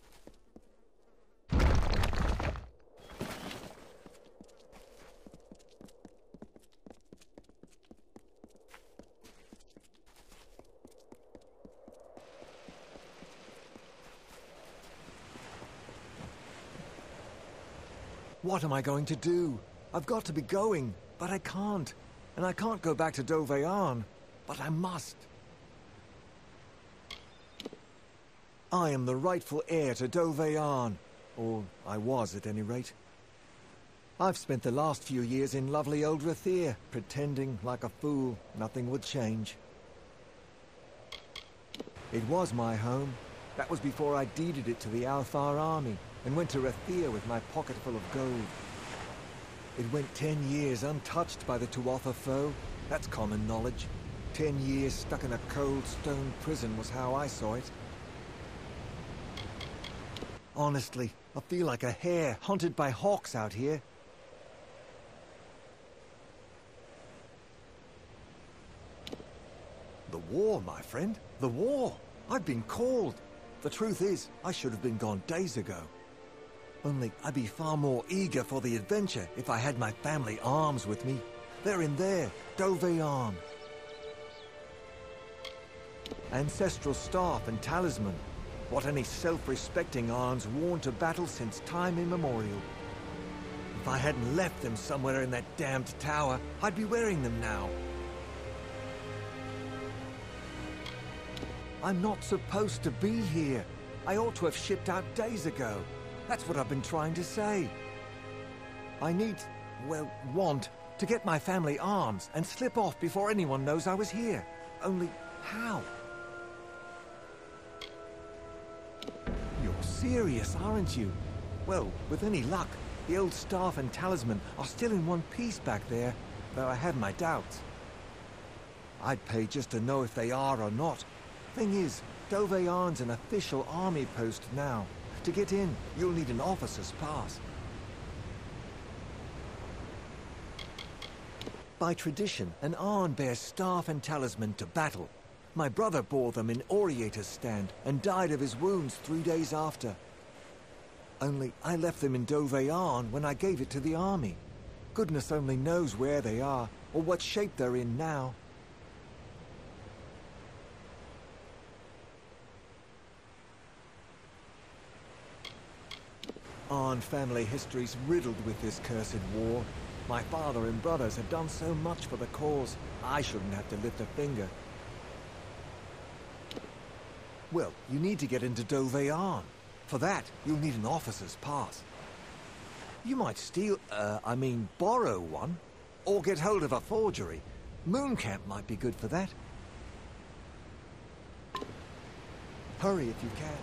What am I going to do? I've got to be going, but I can't. And I can't go back to Dovearn, but I must. I am the rightful heir to Dovearn, or I was at any rate. I've spent the last few years in lovely old Rathir, pretending like a fool nothing would change. It was my home. That was before I deeded it to the Alfar army and went to Rathir with my pocket full of gold. It went 10 years untouched by the Tuatha foe. That's common knowledge. 10 years stuck in a cold stone prison was how I saw it. Honestly, I feel like a hare hunted by hawks out here. The war, my friend. The war. I've been called. The truth is, I should have been gone days ago. Only I'd be far more eager for the adventure if I had my family arms with me. They're in there, Dovearn. Ancestral staff and talisman. What any self-respecting Arn's worn to battle since time immemorial. If I hadn't left them somewhere in that damned tower, I'd be wearing them now. I'm not supposed to be here. I ought to have shipped out days ago. That's what I've been trying to say. I want to get my family arms and slip off before anyone knows I was here. Only how? You're serious, aren't you? Well, with any luck, the old staff and talisman are still in one piece back there, though I have my doubts. I'd pay just to know if they are or not. Thing is, Dovearn's an official army post now. To get in, you'll need an officer's pass. By tradition, an Arn bears staff and talisman to battle. My brother bore them in Oriator's stand and died of his wounds 3 days after. Only I left them in Dovearn when I gave it to the army. Goodness only knows where they are, or what shape they're in now. Arn family history's riddled with this cursed war. My father and brothers have done so much for the cause, I shouldn't have to lift a finger. Well, you need to get into Dovearn. For that, you'll need an officer's pass. You might borrow one. Or get hold of a forgery. Moon Camp might be good for that. Hurry if you can.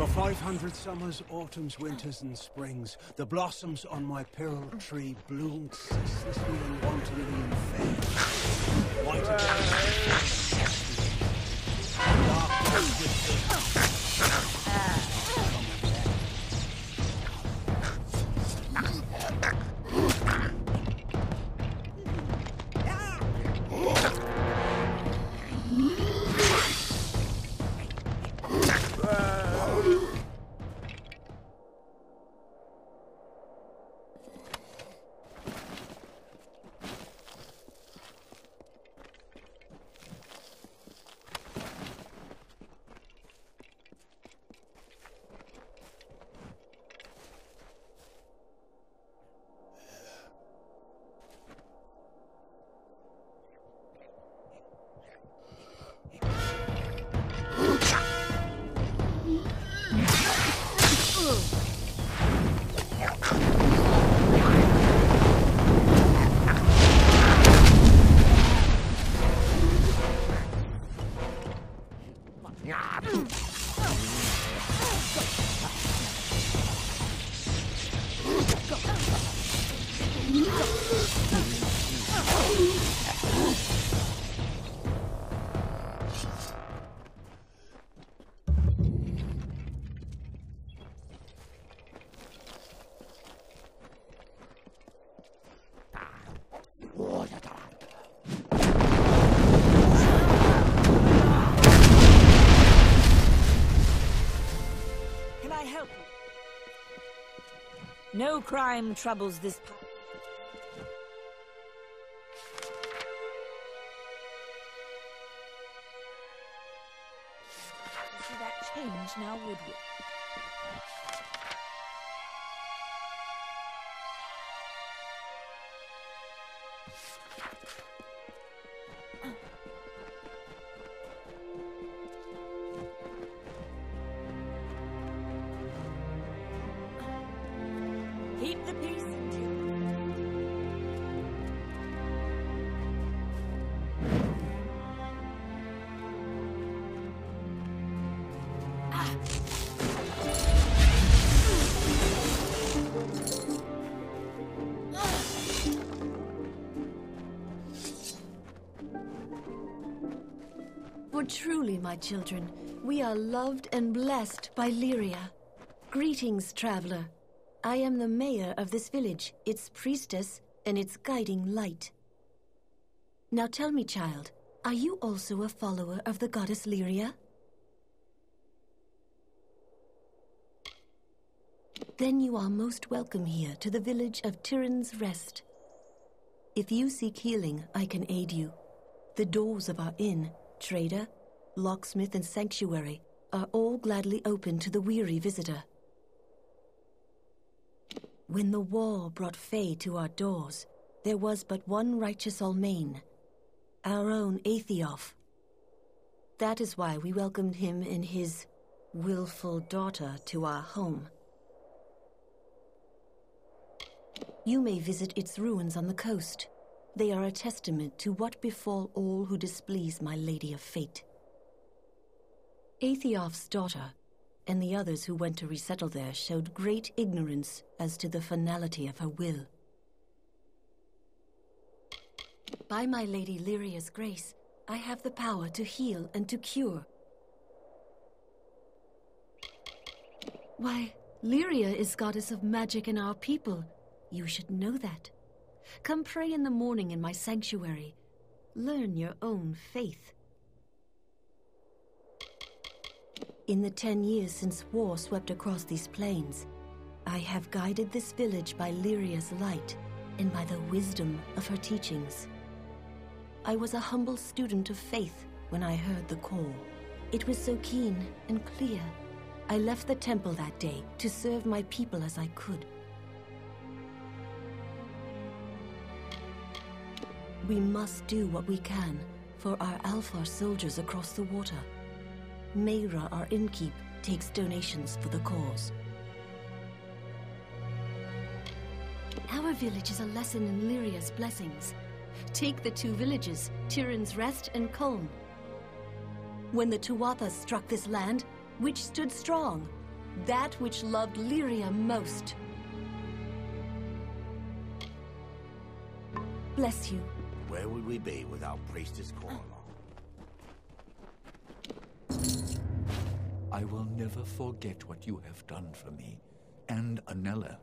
For 500 summers, autumns, winters, and springs, the blossoms on my pearl tree bloomed ceaselessly and wantonly in fair. White No crime troubles this part. See that change now, would we? Keep the peace. For truly, my children, we are loved and blessed by Lyria. Greetings, traveler. I am the mayor of this village, its priestess, and its guiding light. Now tell me, child, are you also a follower of the goddess Lyria? Then you are most welcome here to the village of Tyrann's Rest. If you seek healing, I can aid you. The doors of our inn, trader, locksmith, and sanctuary are all gladly open to the weary visitor. When the war brought Fae to our doors, there was but one righteous Almain, our own Aethioph. That is why we welcomed him and his willful daughter to our home. You may visit its ruins on the coast. They are a testament to what befall all who displease my Lady of Fate. Aethioph's daughter and the others who went to resettle there showed great ignorance as to the finality of her will. By my Lady Lyria's grace, I have the power to heal and to cure. Why, Lyria is goddess of magic in our people. You should know that. Come pray in the morning in my sanctuary. Learn your own faith. In the 10 years since war swept across these plains, I have guided this village by Lyria's light and by the wisdom of her teachings. I was a humble student of faith when I heard the call. It was so keen and clear. I left the temple that day to serve my people as I could. We must do what we can for our Alfar soldiers across the water. Mayra, our innkeep, takes donations for the cause. Our village is a lesson in Lyria's blessings. Take the two villages, Tyrann's Rest and Colne. When the Tuathas struck this land, which stood strong? that which loved Lyria most. Bless you. Where would we be without Priestess Coralon? I will never forget what you have done for me, and Anella.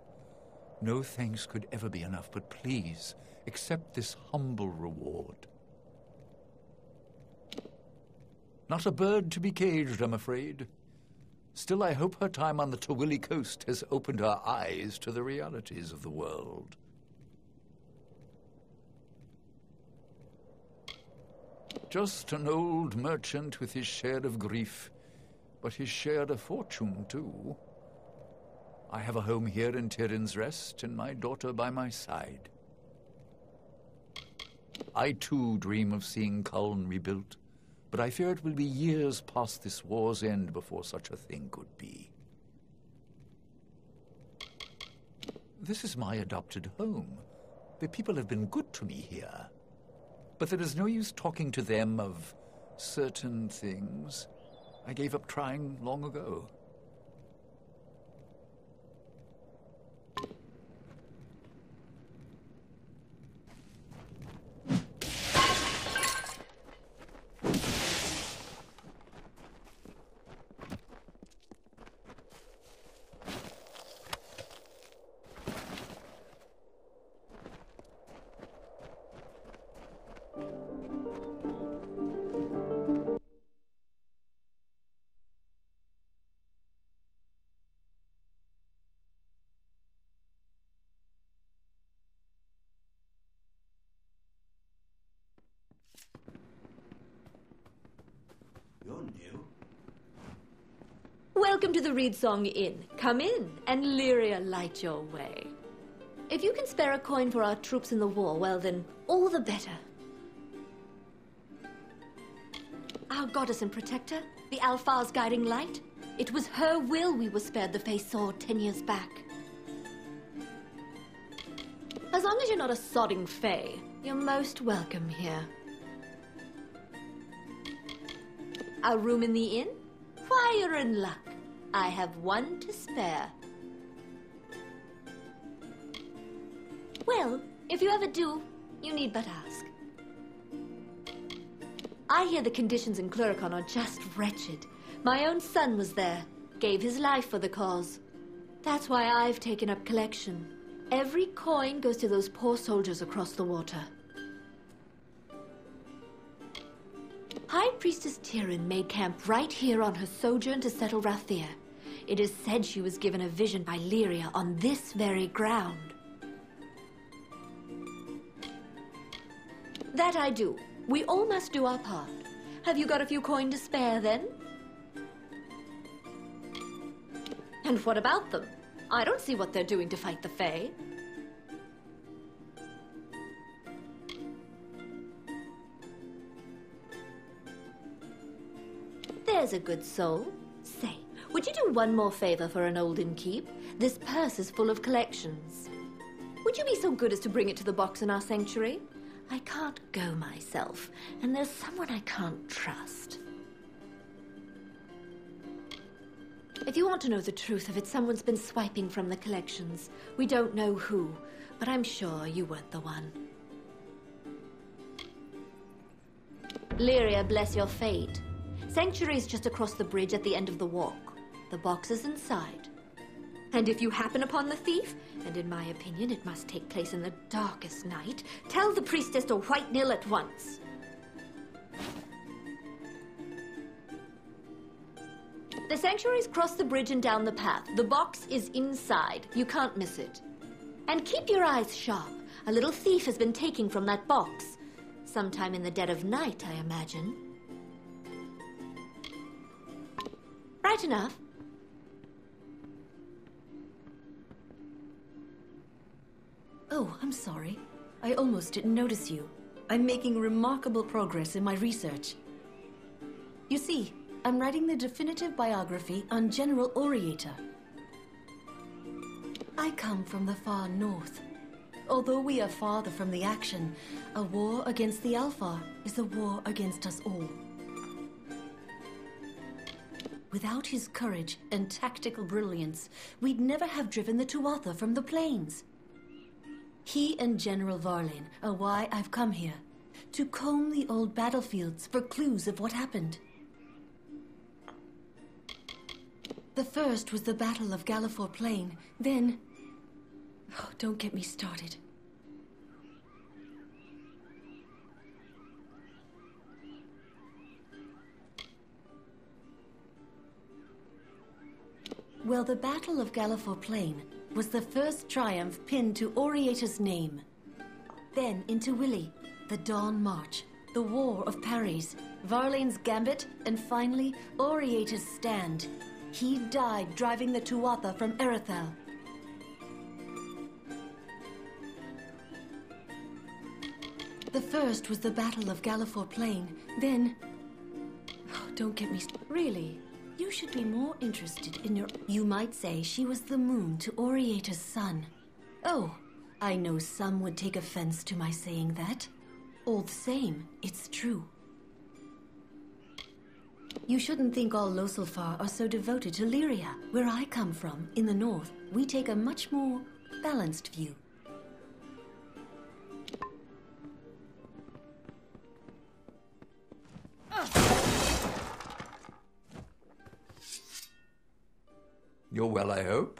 No thanks could ever be enough, but please, accept this humble reward. Not a bird to be caged, I'm afraid. Still, I hope her time on the Tawili coast has opened her eyes to the realities of the world. Just an old merchant with his share of grief, but his share of fortune, too. I have a home here in Tyrion's Rest, and my daughter by my side. I, too, dream of seeing Culm rebuilt, but I fear it will be years past this war's end before such a thing could be. This is my adopted home. The people have been good to me here. But there is no use talking to them of certain things. I gave up trying long ago. Welcome to the Reedsong Inn. Come in, and Lyria light your way. If you can spare a coin for our troops in the war, well then, all the better. Our goddess and protector, the Alfar's guiding light, it was her will we were spared the face sword 10 years back. As long as you're not a sodding fae, you're most welcome here. Our room in the inn? Why, you're in luck. I have one to spare. Well, if you ever do, you need but ask. I hear the conditions in Cluricon are just wretched. My own son was there, gave his life for the cause. That's why I've taken up collection. Every coin goes to those poor soldiers across the water. High Priestess Tyrion made camp right here on her sojourn to settle Rathir. It is said she was given a vision by Lyria on this very ground. That I do. We all must do our part. Have you got a few coin to spare, then? And what about them? I don't see what they're doing to fight the Fae. There's a good soul. Say, would you do one more favor for an olden keep? This purse is full of collections. Would you be so good as to bring it to the box in our sanctuary? I can't go myself, and there's someone I can't trust. If you want to know the truth of it, someone's been swiping from the collections. We don't know who, but I'm sure you weren't the one. Lyria, bless your fate. Sanctuary's just across the bridge at the end of the walk. The box is inside. And if you happen upon the thief, and in my opinion it must take place in the darkest night, tell the priestess to white nil at once. The sanctuary's crossed the bridge and down the path. The box is inside. You can't miss it. And keep your eyes sharp. A little thief has been taking from that box. Sometime in the dead of night, I imagine. Right enough. Oh, I'm sorry. I almost didn't notice you. I'm making remarkable progress in my research. You see, I'm writing the definitive biography on General Oriator. I come from the far north. Although we are farther from the action, a war against the Alfar is a war against us all. Without his courage and tactical brilliance, we'd never have driven the Tuatha from the plains. He and General Varlin are why I've come here, to comb the old battlefields for clues of what happened. The first was the Battle of Gallifore Plain, then... Oh, don't get me started. Well, the Battle of Gallifore Plain was the first triumph pinned to Oriata's name. Then into Willy, the Dawn March, the War of Parries, Varlane's Gambit, and finally, Oriata's Stand. He died driving the Tuatha from Erethal. The first was the Battle of Gallifore Plain, then... Oh, don't get me... Really? You should be more interested in your... You might say she was the moon to Oriata's sun. Oh, I know some would take offense to my saying that. All the same, it's true. You shouldn't think all Loselfar are so devoted to Lyria. Where I come from, in the north, we take a much more balanced view. You're well, I hope?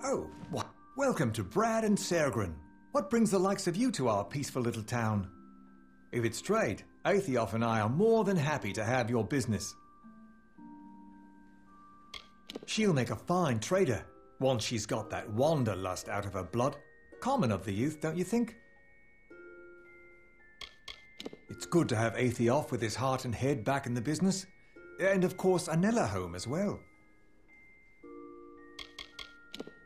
Oh, welcome to Brad and Sergrin. What brings the likes of you to our peaceful little town? If it's trade, Aethiof and I are more than happy to have your business. She'll make a fine trader, once she's got that wanderlust out of her blood. Common of the youth, don't you think? It's good to have Aethiof with his heart and head back in the business. And of course, Anella home as well.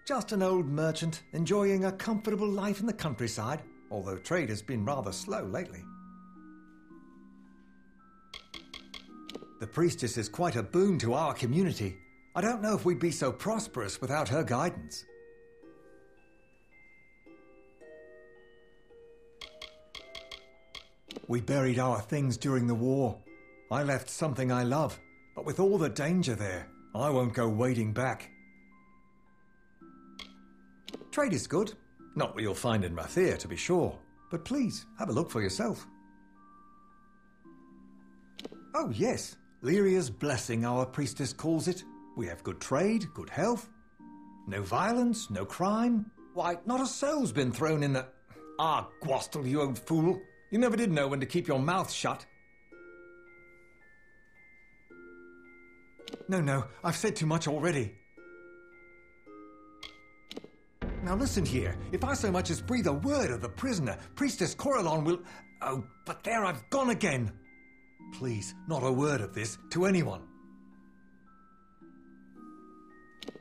Just an old merchant, enjoying a comfortable life in the countryside, although trade has been rather slow lately. The priestess is quite a boon to our community. I don't know if we'd be so prosperous without her guidance. We buried our things during the war. I left something I love, but with all the danger there, I won't go wading back. Trade is good. Not what you'll find in Rathir, to be sure. But please, have a look for yourself. Oh, yes. Lyria's blessing, our priestess calls it. We have good trade, good health. No violence, no crime. Why, not a soul's been thrown in the... Ah, Gwastel, you old fool. You never did know when to keep your mouth shut. No, I've said too much already. Now listen here. If I so much as breathe a word of the prisoner, Priestess Coralon will... Oh, but there I've gone again. Please, not a word of this to anyone.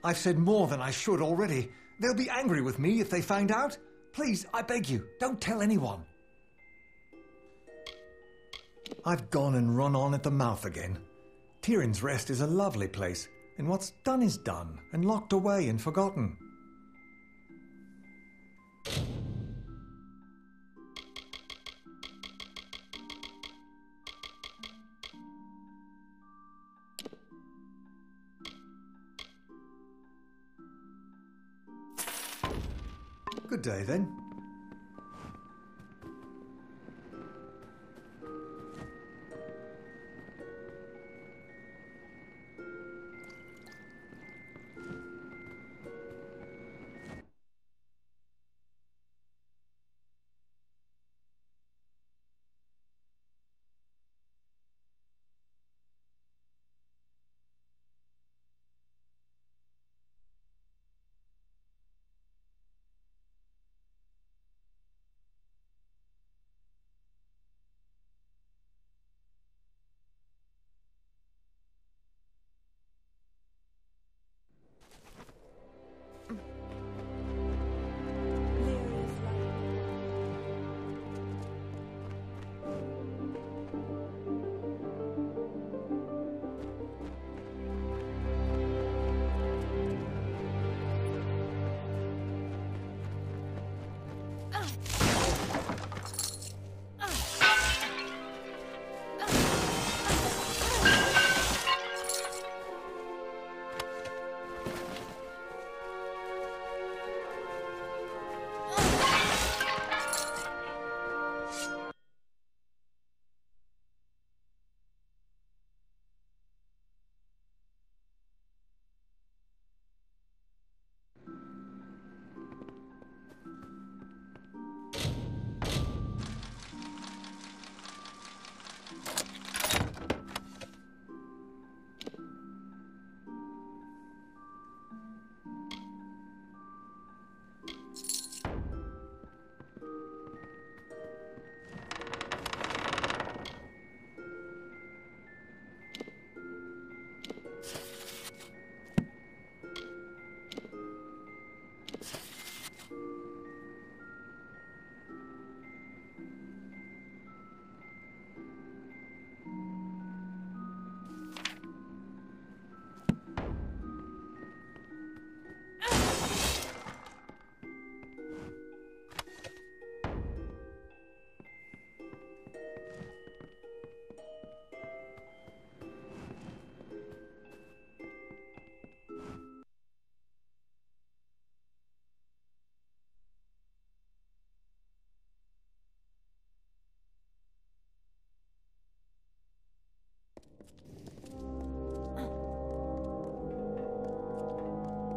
I've said more than I should already. They'll be angry with me if they find out. Please, I beg you, don't tell anyone. I've gone and run on at the mouth again. Tyrion's Rest is a lovely place, and what's done is done, and locked away and forgotten. Good day, then.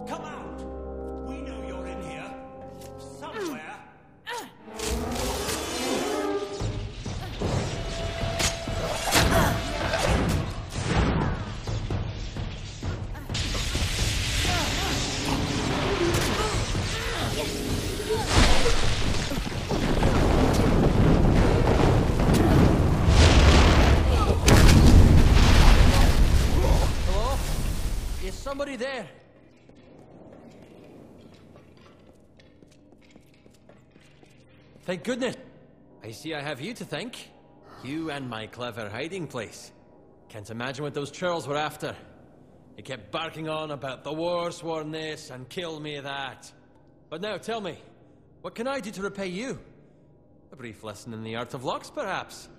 Come out! We know you're in here. Somewhere. Hello? Is somebody there? Thank goodness. I see I have you to thank. You and my clever hiding place. Can't imagine what those churls were after. They kept barking on about the war sworn this and kill me that. But now tell me, what can I do to repay you? A brief lesson in the art of locks, perhaps?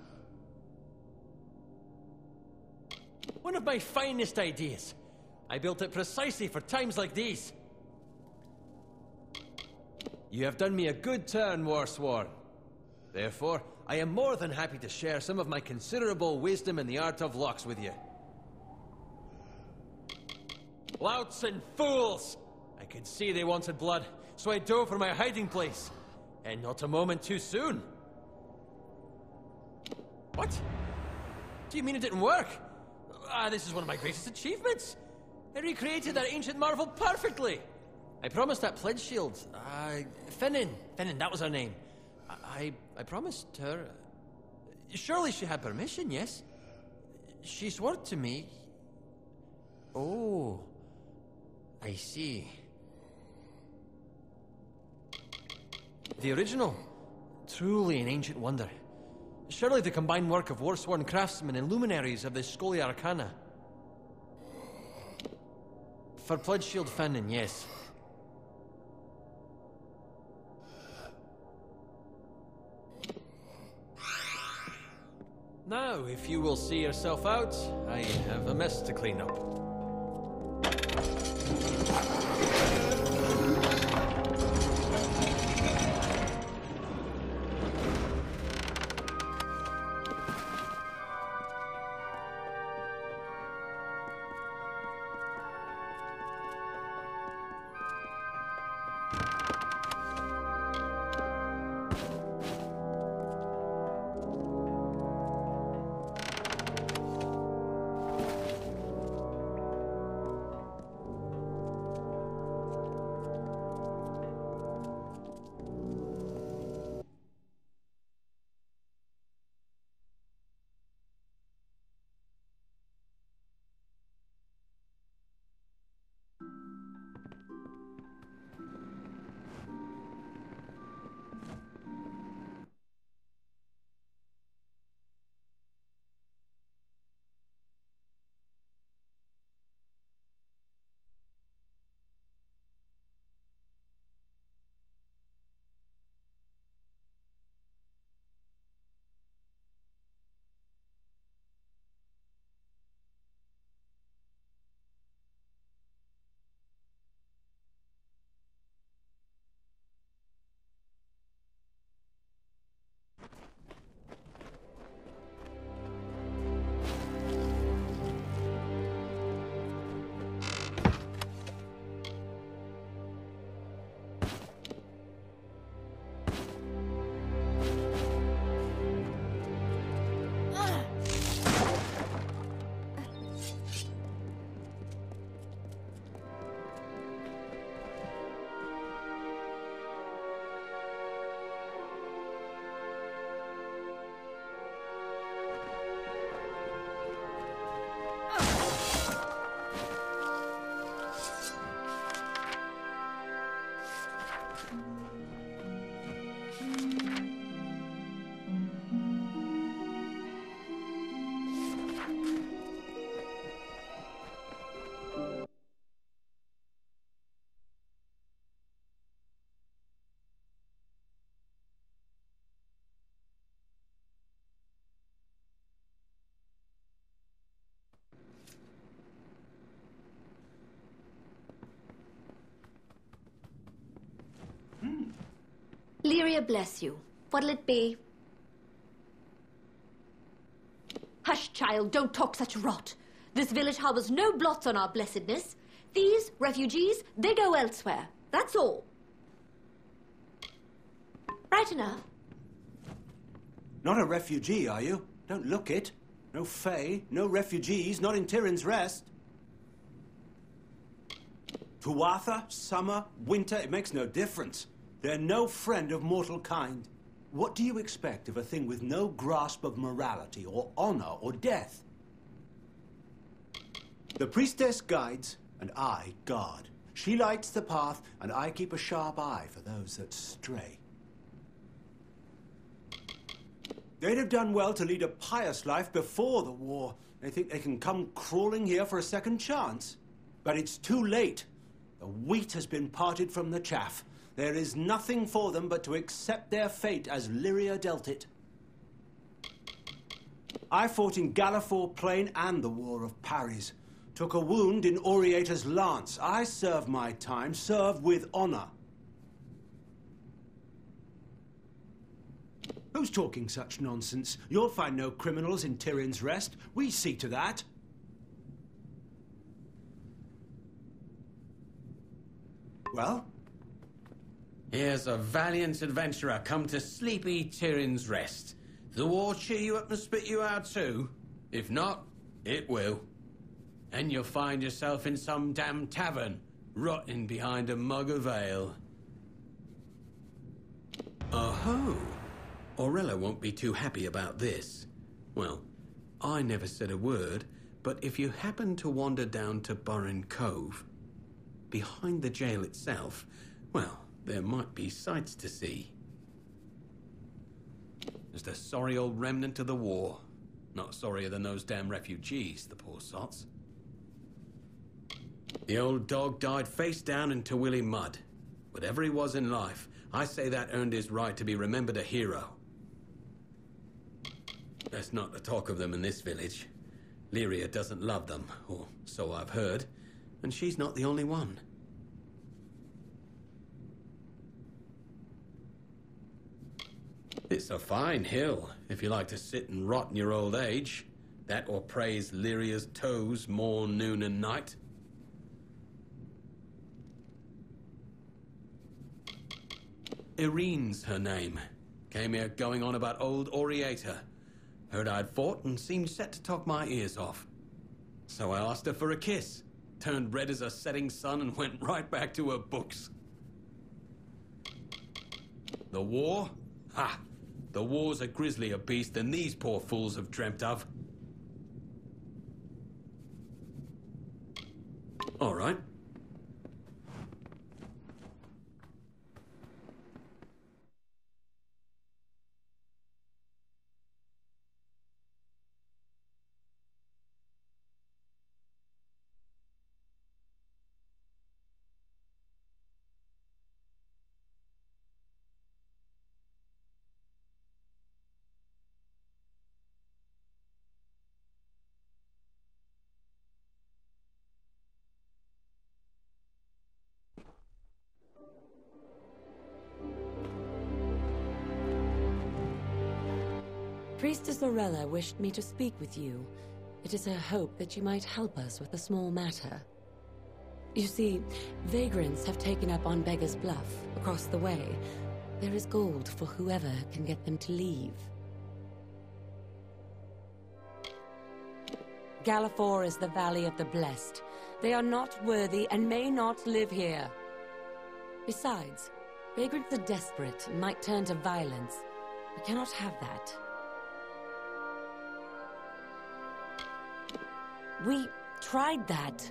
One of my finest ideas. I built it precisely for times like these. You have done me a good turn, Warsworn. Therefore, I am more than happy to share some of my considerable wisdom in the art of locks with you. Louts and fools! I could see they wanted blood, so I dove for my hiding place. And not a moment too soon. What? Do you mean it didn't work? This is one of my greatest achievements. I recreated that ancient marvel perfectly. I promised that pledge shield. Finnan, that was her name. I promised her. Surely she had permission, yes? She swore it to me. Oh, I see. The original. Truly an ancient wonder. Surely the combined work of war-sworn craftsmen and luminaries of the Scholia Arcana. For Pledge Shield Finnan, yes. Now, if you will see yourself out, I have a mess to clean up. Lyria bless you. What'll it be? Hush, child, don't talk such rot. This village harbors no blots on our blessedness. These refugees, they go elsewhere. That's all. Right enough. Not a refugee, are you? Don't look it. No Fae, no refugees, not in Tyrion's Rest. Tuatha, summer, winter, it makes no difference. They're no friend of mortal kind. What do you expect of a thing with no grasp of morality or honor or death? The priestess guides, and I guard. She lights the path, and I keep a sharp eye for those that stray. They'd have done well to lead a pious life before the war. They think they can come crawling here for a second chance. But it's too late. The wheat has been parted from the chaff. There is nothing for them but to accept their fate as Lyria dealt it. I fought in Gallifore Plain and the War of Paris. Took a wound in Oriator's lance. I served my time, served with honor. Who's talking such nonsense? You'll find no criminals in Tyrion's Rest. We see to that. Well? Here's a valiant adventurer come to sleepy Tyrion's Rest. The war cheer you up and spit you out too? If not, it will. And you'll find yourself in some damn tavern, rotting behind a mug of ale. Oh-ho! Aurella won't be too happy about this. Well, I never said a word, but if you happen to wander down to Burren Cove, behind the jail itself, well, there might be sights to see. There's the sorry old remnant of the war. Not sorrier than those damn refugees, the poor sots. The old dog died face down in Tawilly mud. Whatever he was in life, I say that earned his right to be remembered a hero. Best not to talk of them in this village. Lyria doesn't love them, or so I've heard, and she's not the only one. It's a fine hill, if you like to sit and rot in your old age. That or praise Lyria's toes morn, noon, and night. Irene's her name. Came here going on about old Oriator. Heard I'd fought and seemed set to talk my ears off. So I asked her for a kiss. Turned red as a setting sun and went right back to her books. The war? Ha! The war's a grislier beast than these poor fools have dreamt of. All right. Priestess Aurella wished me to speak with you. It is her hope that you might help us with a small matter. You see, vagrants have taken up on Beggar's Bluff, across the way. There is gold for whoever can get them to leave. Galafor is the Valley of the Blessed. They are not worthy and may not live here. Besides, vagrants are desperate and might turn to violence. We cannot have that. We tried that.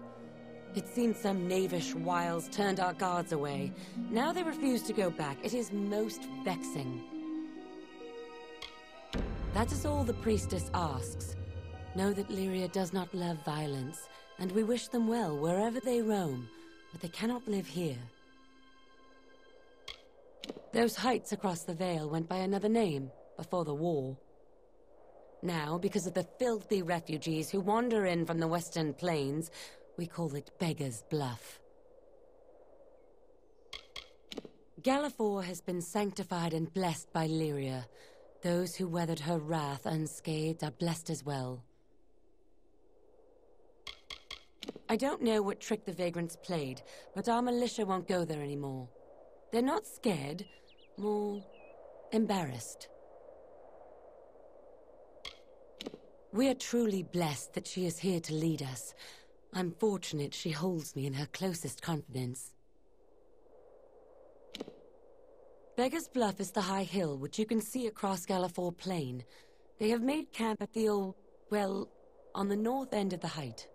It seems some knavish wiles turned our guards away. Now they refuse to go back. It is most vexing. That is all the priestess asks. Know that Lyria does not love violence, and we wish them well wherever they roam, but they cannot live here. Those heights across the Vale went by another name before the war. Now, because of the filthy refugees who wander in from the western plains, we call it Beggar's Bluff. Galafor has been sanctified and blessed by Lyria. Those who weathered her wrath unscathed are blessed as well. I don't know what trick the vagrants played, but our militia won't go there anymore. They're not scared, more embarrassed. We are truly blessed that she is here to lead us. I'm fortunate she holds me in her closest confidence. Beggar's Bluff is the high hill which you can see across Galafor Plain. They have made camp at the old, well, on the north end of the height.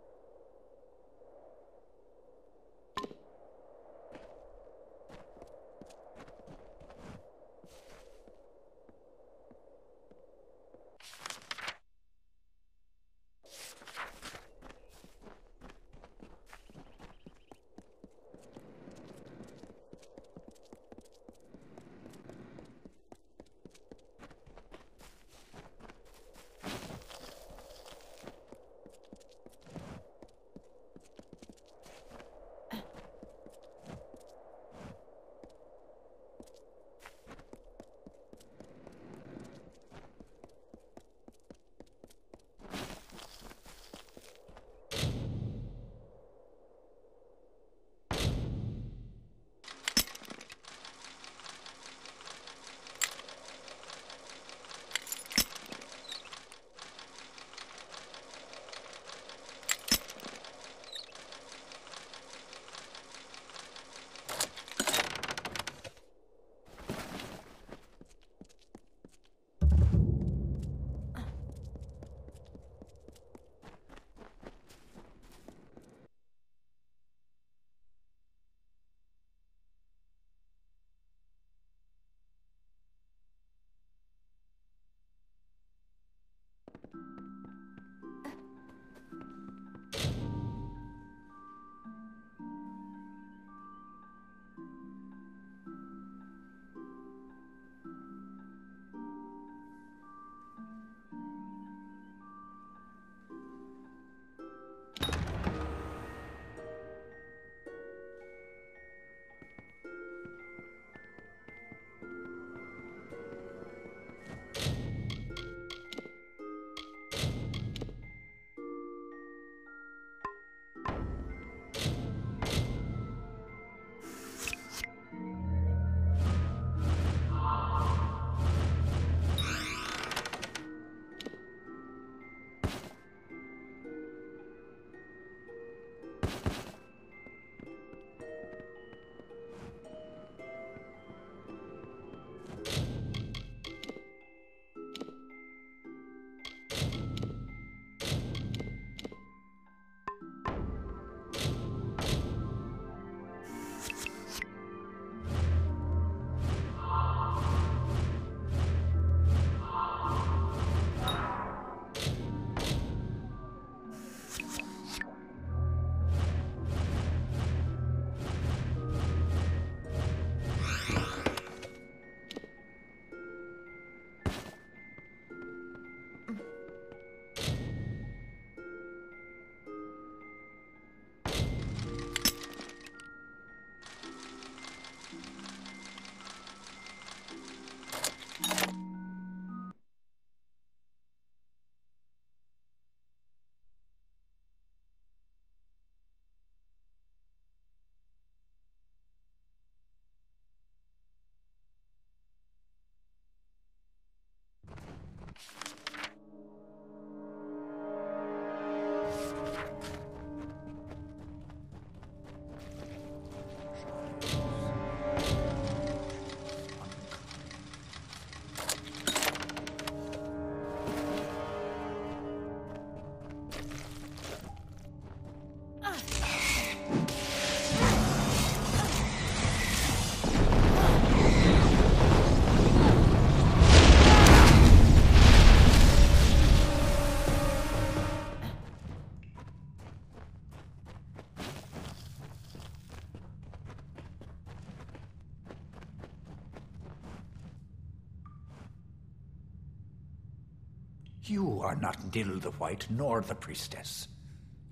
You are not Nil the White nor the priestess.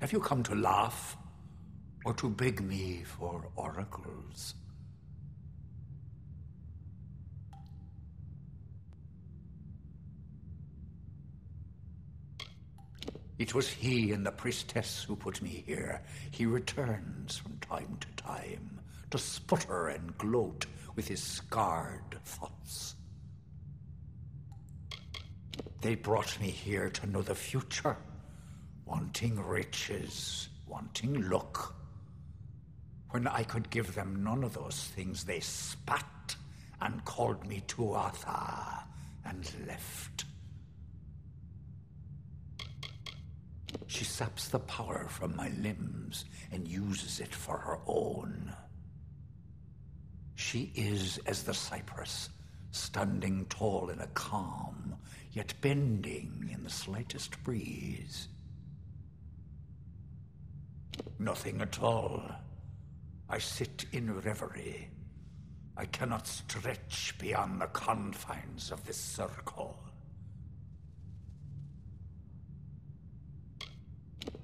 Have you come to laugh? Or to beg me for oracles? It was he and the priestess who put me here. He returns from time to time to sputter and gloat with his scarred thoughts. They brought me here to know the future, wanting riches, wanting luck. When I could give them none of those things, they spat and called me Tuatha and left. She saps the power from my limbs and uses it for her own. She is as the cypress, standing tall in a calm, yet bending in the slightest breeze. Nothing at all. I sit in reverie. I cannot stretch beyond the confines of this circle.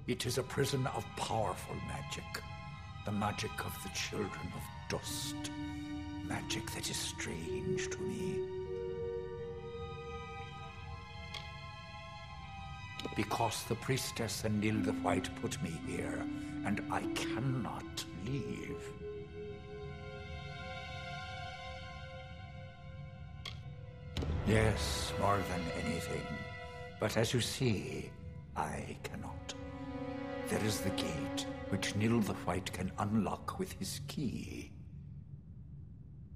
It is a prison of powerful magic, the magic of the children of dust, magic that is strange to me. Because the priestess and Nil the White put me here, and I cannot leave. Yes, more than anything. But as you see, I cannot. There is the gate, which Nil the White can unlock with his key.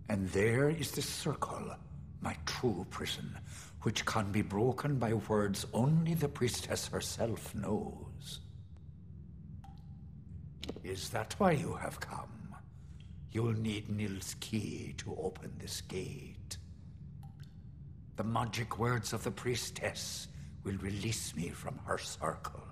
And there is the circle, my true prison, which can be broken by words only the priestess herself knows. Is that why you have come? You'll need Nil's key to open this gate. The magic words of the priestess will release me from her circle.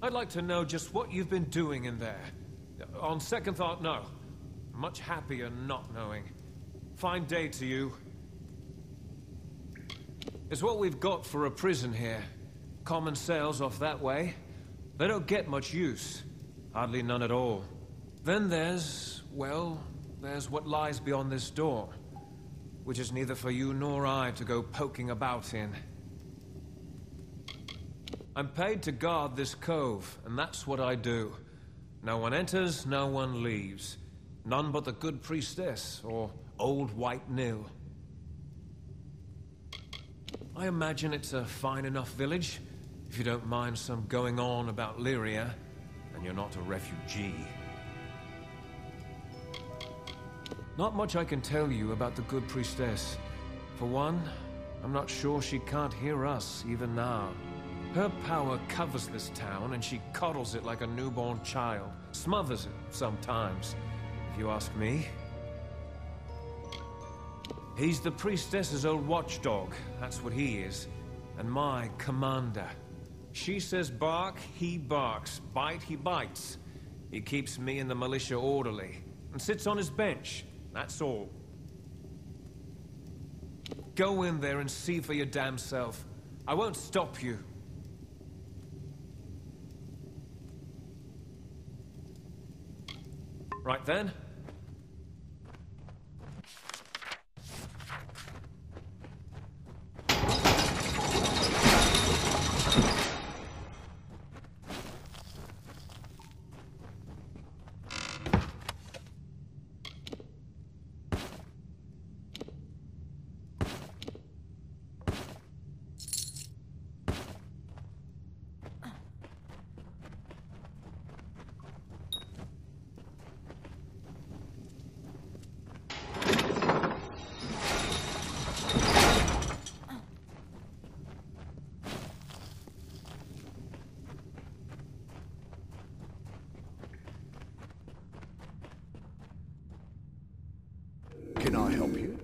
I'd like to know just what you've been doing in there. On second thought, no. Much happier not knowing. Fine day to you. It's what we've got for a prison here. Common cells off that way. They don't get much use. Hardly none at all. Then there's, well, there's what lies beyond this door. Which is neither for you nor I to go poking about in. I'm paid to guard this cove, and that's what I do. No one enters, no one leaves. None but the good priestess, or old white Nil. I imagine it's a fine enough village, if you don't mind some going on about Lyria, and you're not a refugee. Not much I can tell you about the good priestess. For one, I'm not sure she can't hear us, even now. Her power covers this town, and she coddles it like a newborn child. Smothers it, sometimes, if you ask me. He's the priestess's old watchdog, that's what he is. And my commander. She says bark, he barks. Bite, he bites. He keeps me and the militia orderly, and sits on his bench, that's all. Go in there and see for your damn self. I won't stop you. Right then. I help you?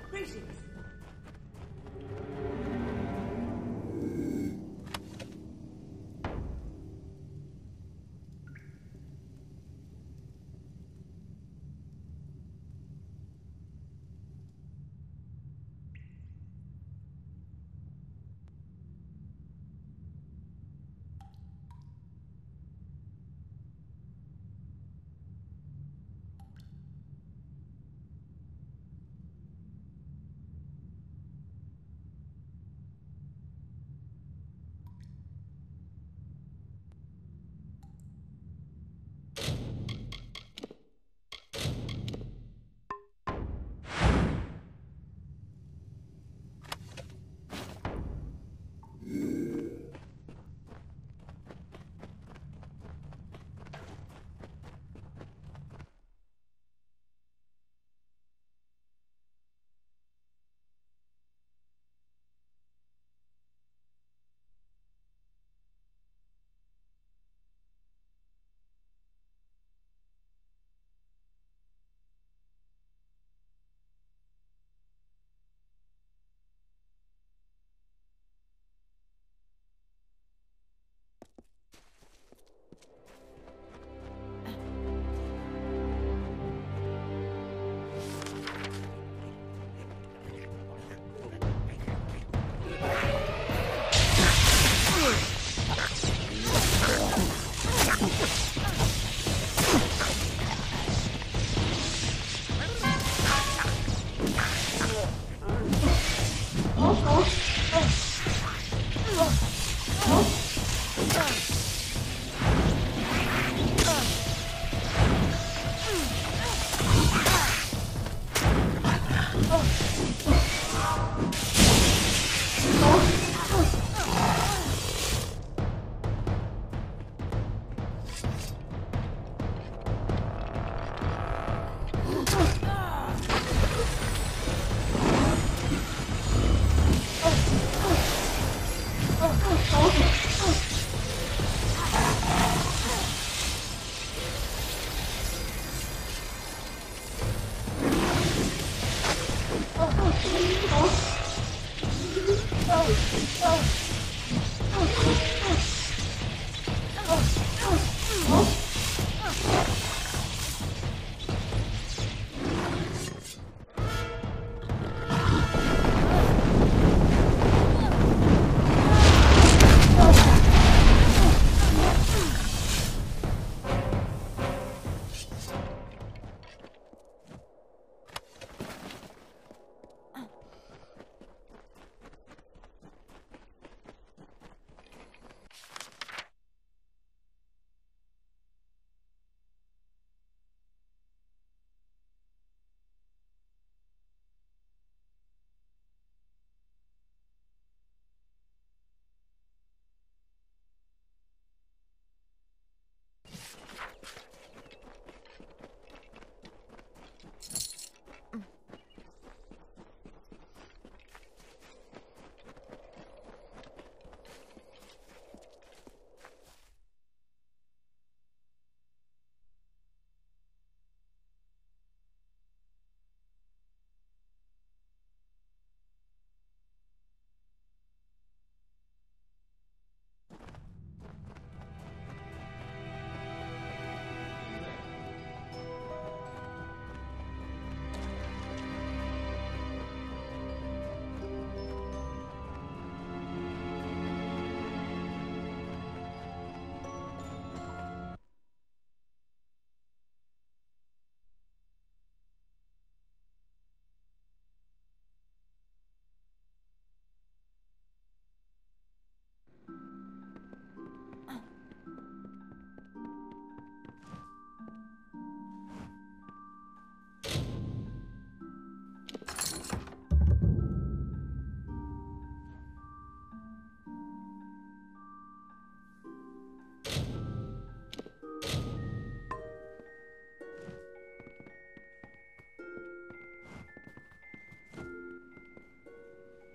Greetings.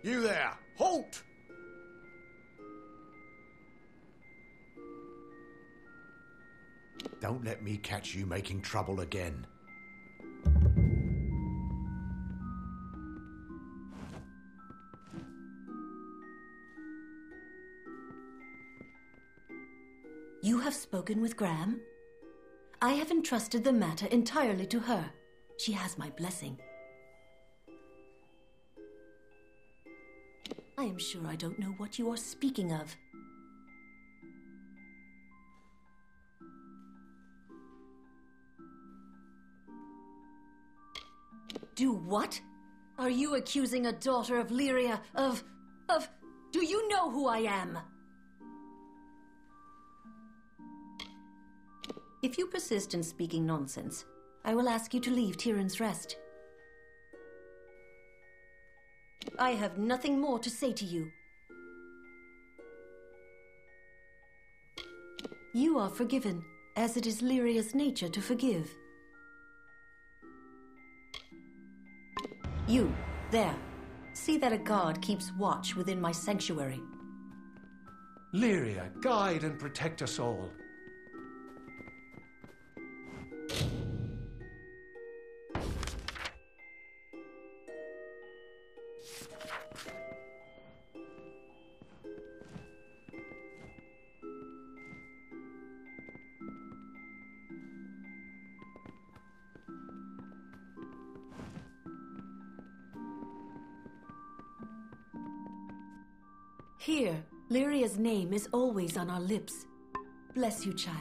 You there! Halt! Don't let me catch you making trouble again. You have spoken with Graham? I have entrusted the matter entirely to her. She has my blessing. I am sure I don't know what you are speaking of. Do what? Are you accusing a daughter of Lyria of... Do you know who I am? If you persist in speaking nonsense, I will ask you to leave Tyrann's Rest. I have nothing more to say to you. You are forgiven, as it is Lyria's nature to forgive. You, there. See that a guard keeps watch within my sanctuary. Lyria, guide and protect us all. Here, Lyria's name is always on our lips. Bless you, child.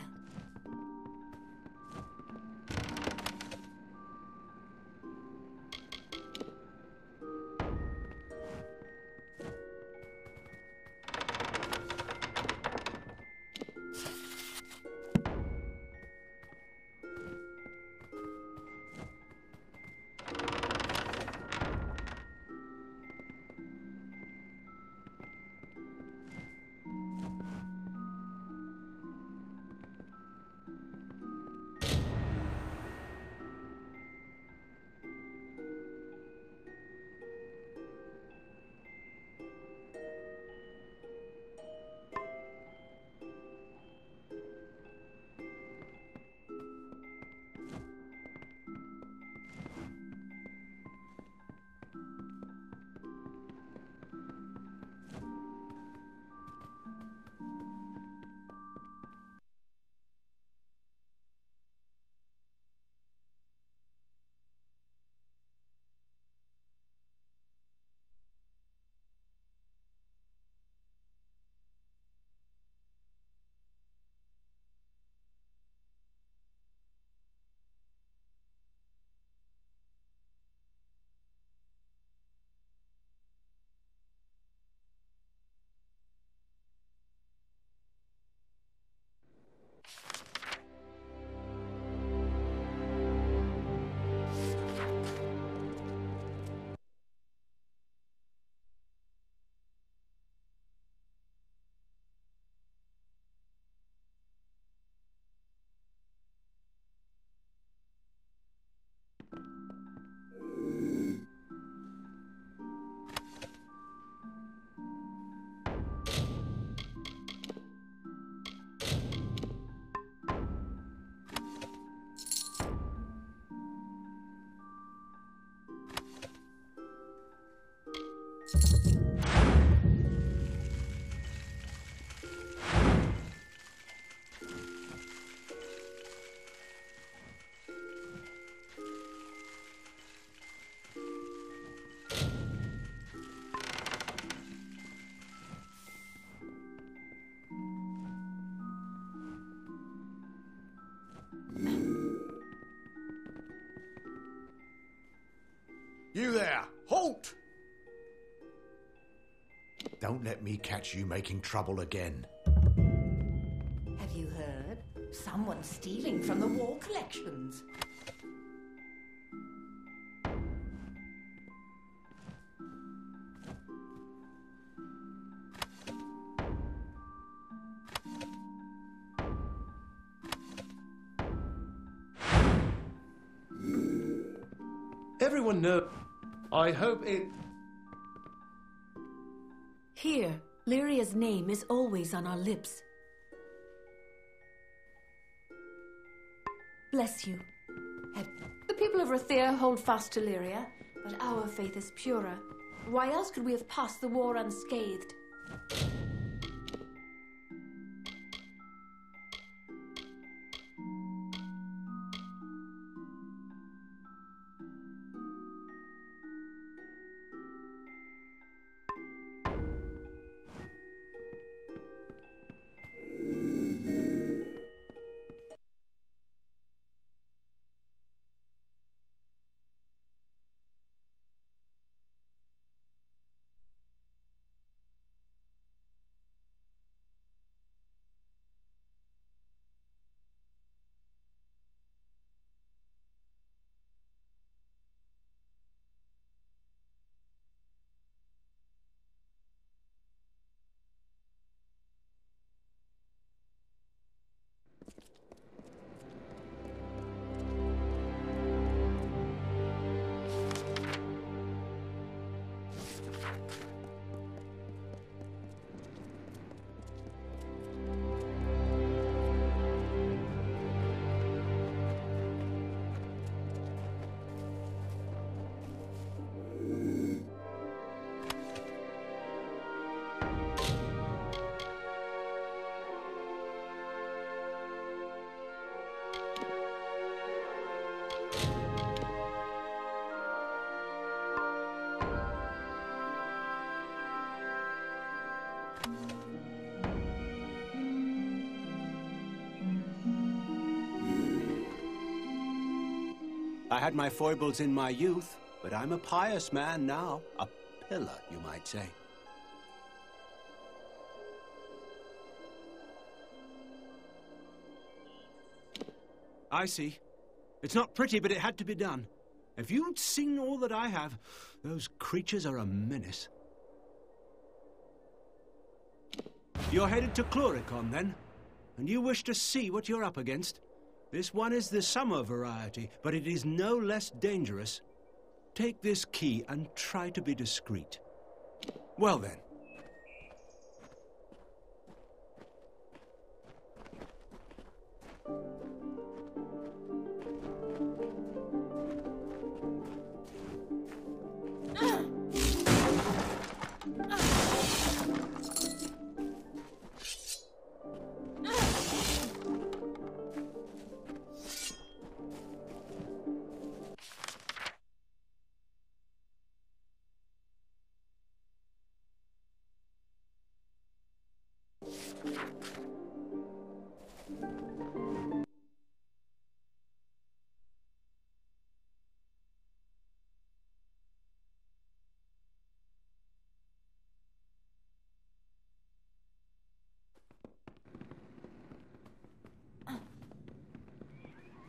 You there! Halt! Don't let me catch you making trouble again. Have you heard? Someone's stealing from the war collections. Everyone knows. I hope it... Here, Lyria's name is always on our lips. Bless you. The people of Rathir hold fast to Lyria, but our faith is purer. Why else could we have passed the war unscathed? I had my foibles in my youth, but I'm a pious man now. A pillar, you might say. I see. It's not pretty, but it had to be done. If you'd seen all that I have, those creatures are a menace. You're headed to Chloricon, then? And you wish to see what you're up against? This one is the summer variety, but it is no less dangerous. Take this key and try to be discreet. Well then.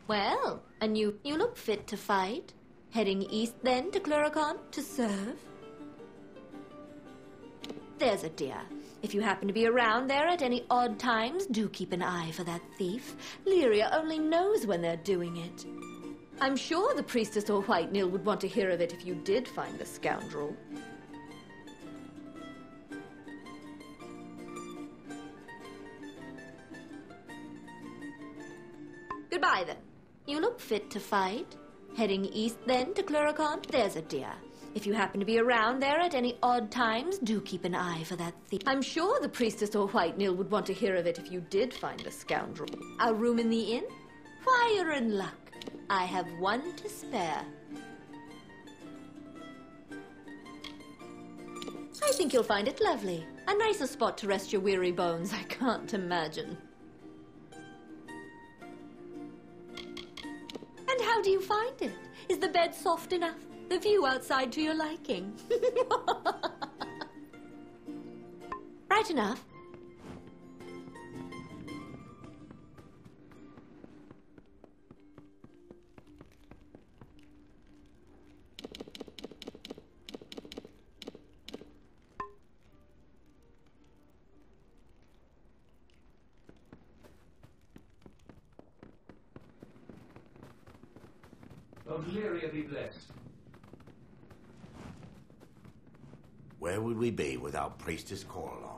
Well, and you look fit to fight. Heading east then to Chloricon to serve? There's a dear. If you happen to be around there at any odd times, do keep an eye for that thief. Lyria only knows when they're doing it. I'm sure the priestess or White Nil would want to hear of it if you did find the scoundrel. Goodbye, then. You look fit to fight. Heading east, then, to Chloricon? There's a dear. If you happen to be around there at any odd times, do keep an eye for that thief. I'm sure the priestess or White Nil would want to hear of it if you did find the scoundrel. A room in the inn? Why, you're in luck. I have one to spare. I think you'll find it lovely. A nicer spot to rest your weary bones, I can't imagine. And how do you find it? Is the bed soft enough? The view outside to your liking? Right enough. Lord Lyria be blessed. Where would we be without Priestess Coralong?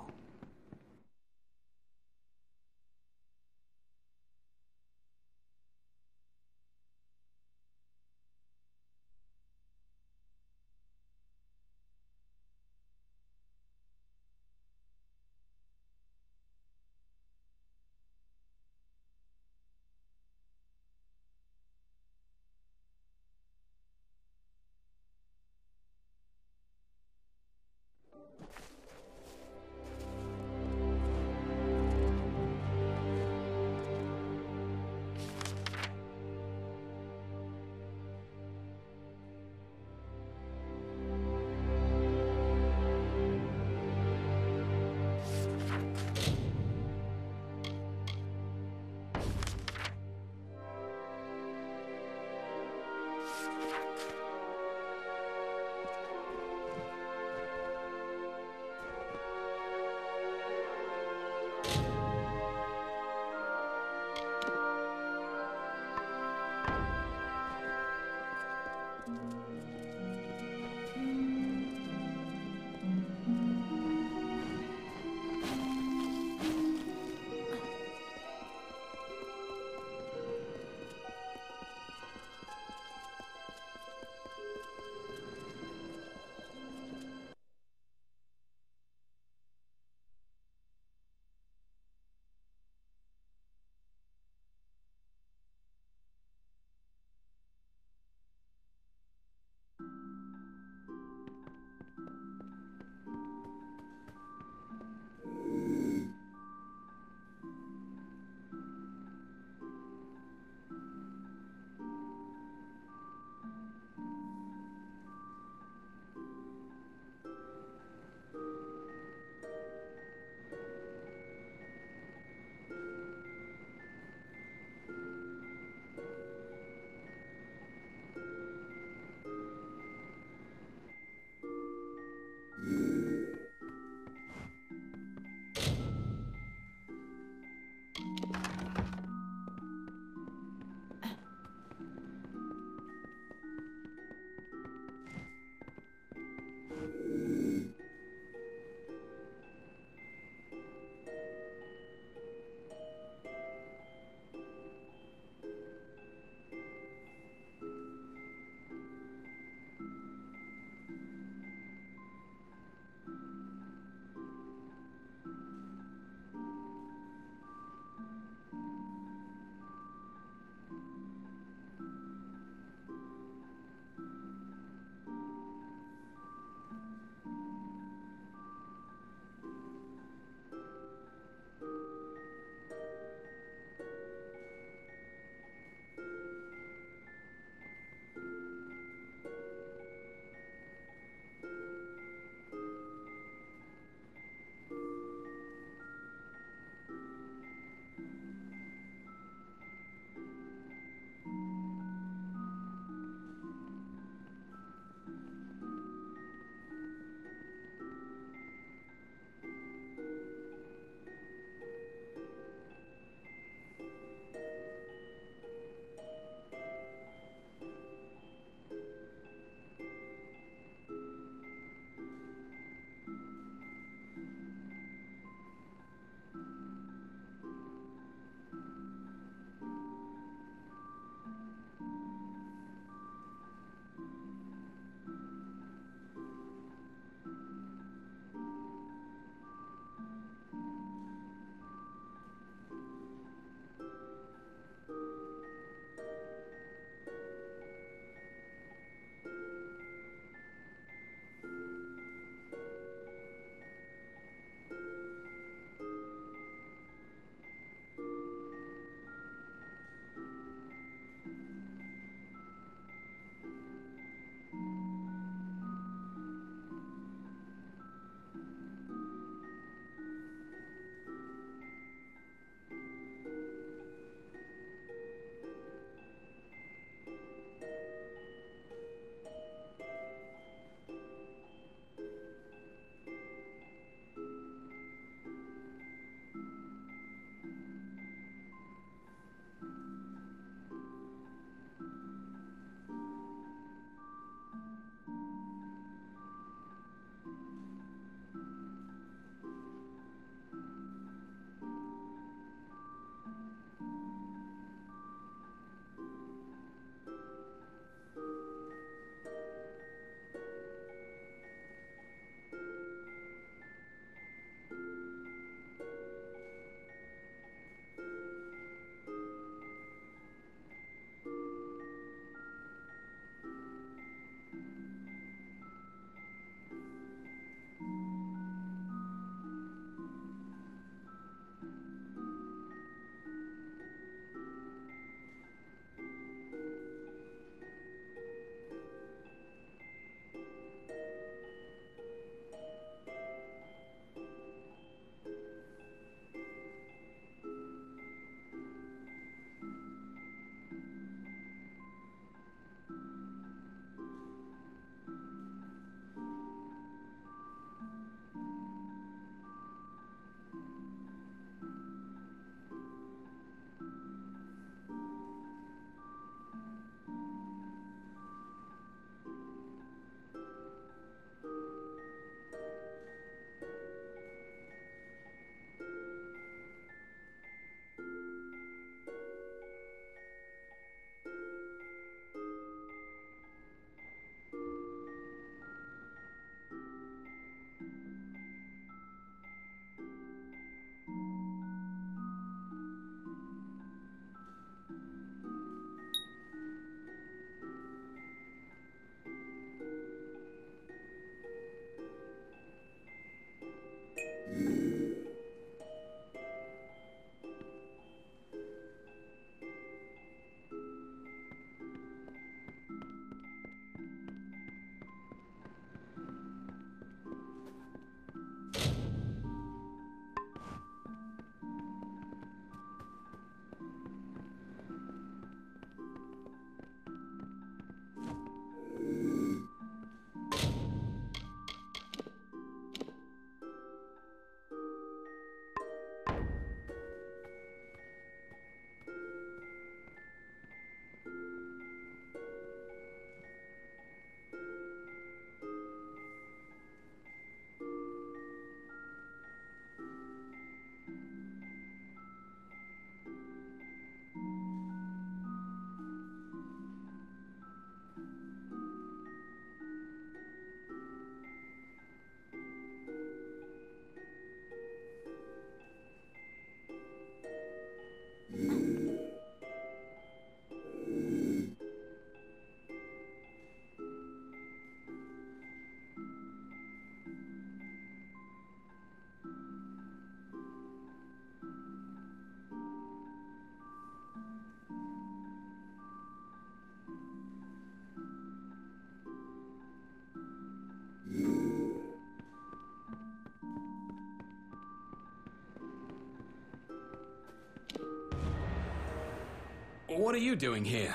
What are you doing here?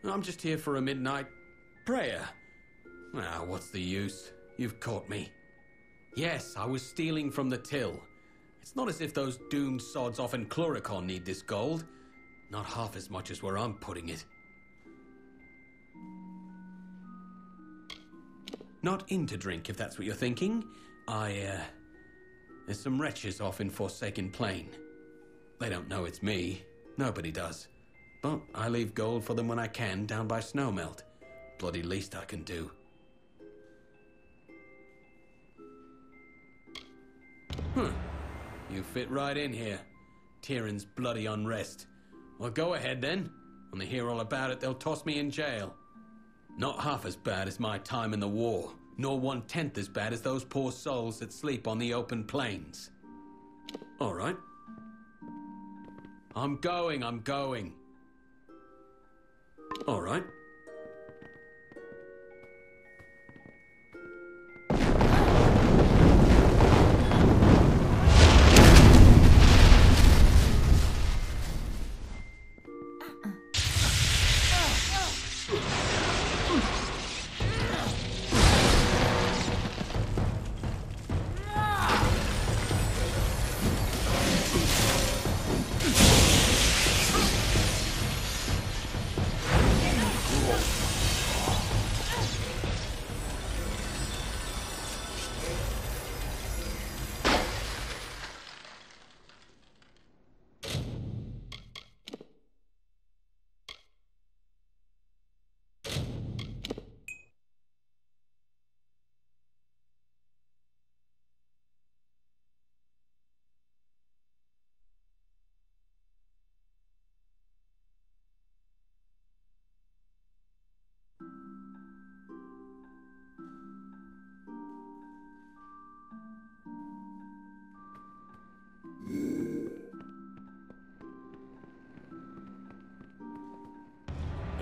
I'm just here for a midnight prayer. Ah, what's the use? You've caught me. Yes, I was stealing from the till. It's not as if those doomed sods off in Cluricon need this gold. Not half as much as where I'm putting it. Not in to drink, if that's what you're thinking. There's some wretches off in Forsaken Plain. They don't know it's me. Nobody does. But I leave gold for them when I can, down by Snowmelt. Bloody least I can do. You fit right in here. Tyrion's bloody unrest. Well, go ahead then. When they hear all about it, they'll toss me in jail. Not half as bad as my time in the war, nor 1/10 as bad as those poor souls that sleep on the open plains. All right. I'm going. All right.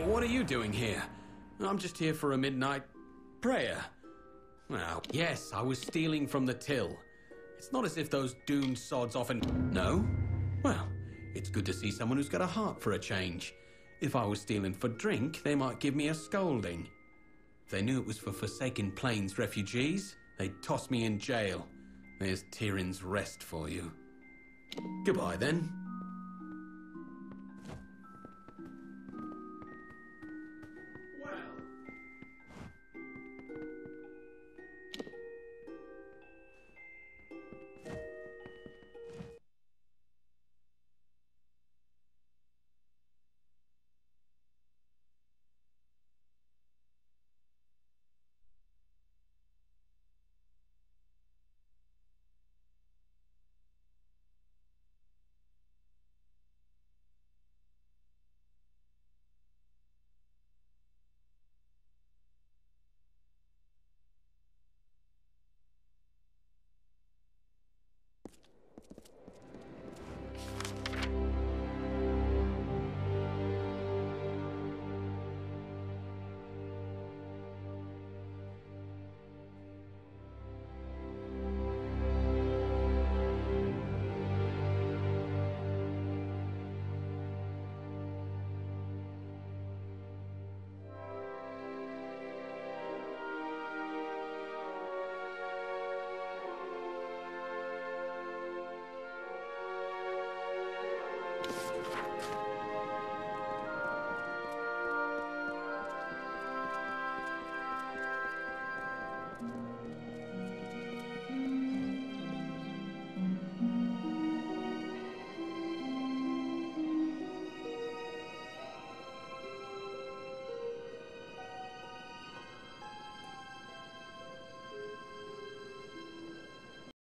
What are you doing here? I'm just here for a midnight prayer. Well, yes, I was stealing from the till. It's not as if those doomed sods often... No? Well, it's good to see someone who's got a heart for a change. If I was stealing for drink, they might give me a scolding. If they knew it was for Forsaken Plains refugees, they'd toss me in jail. There's Tyrion's rest for you. Goodbye, then.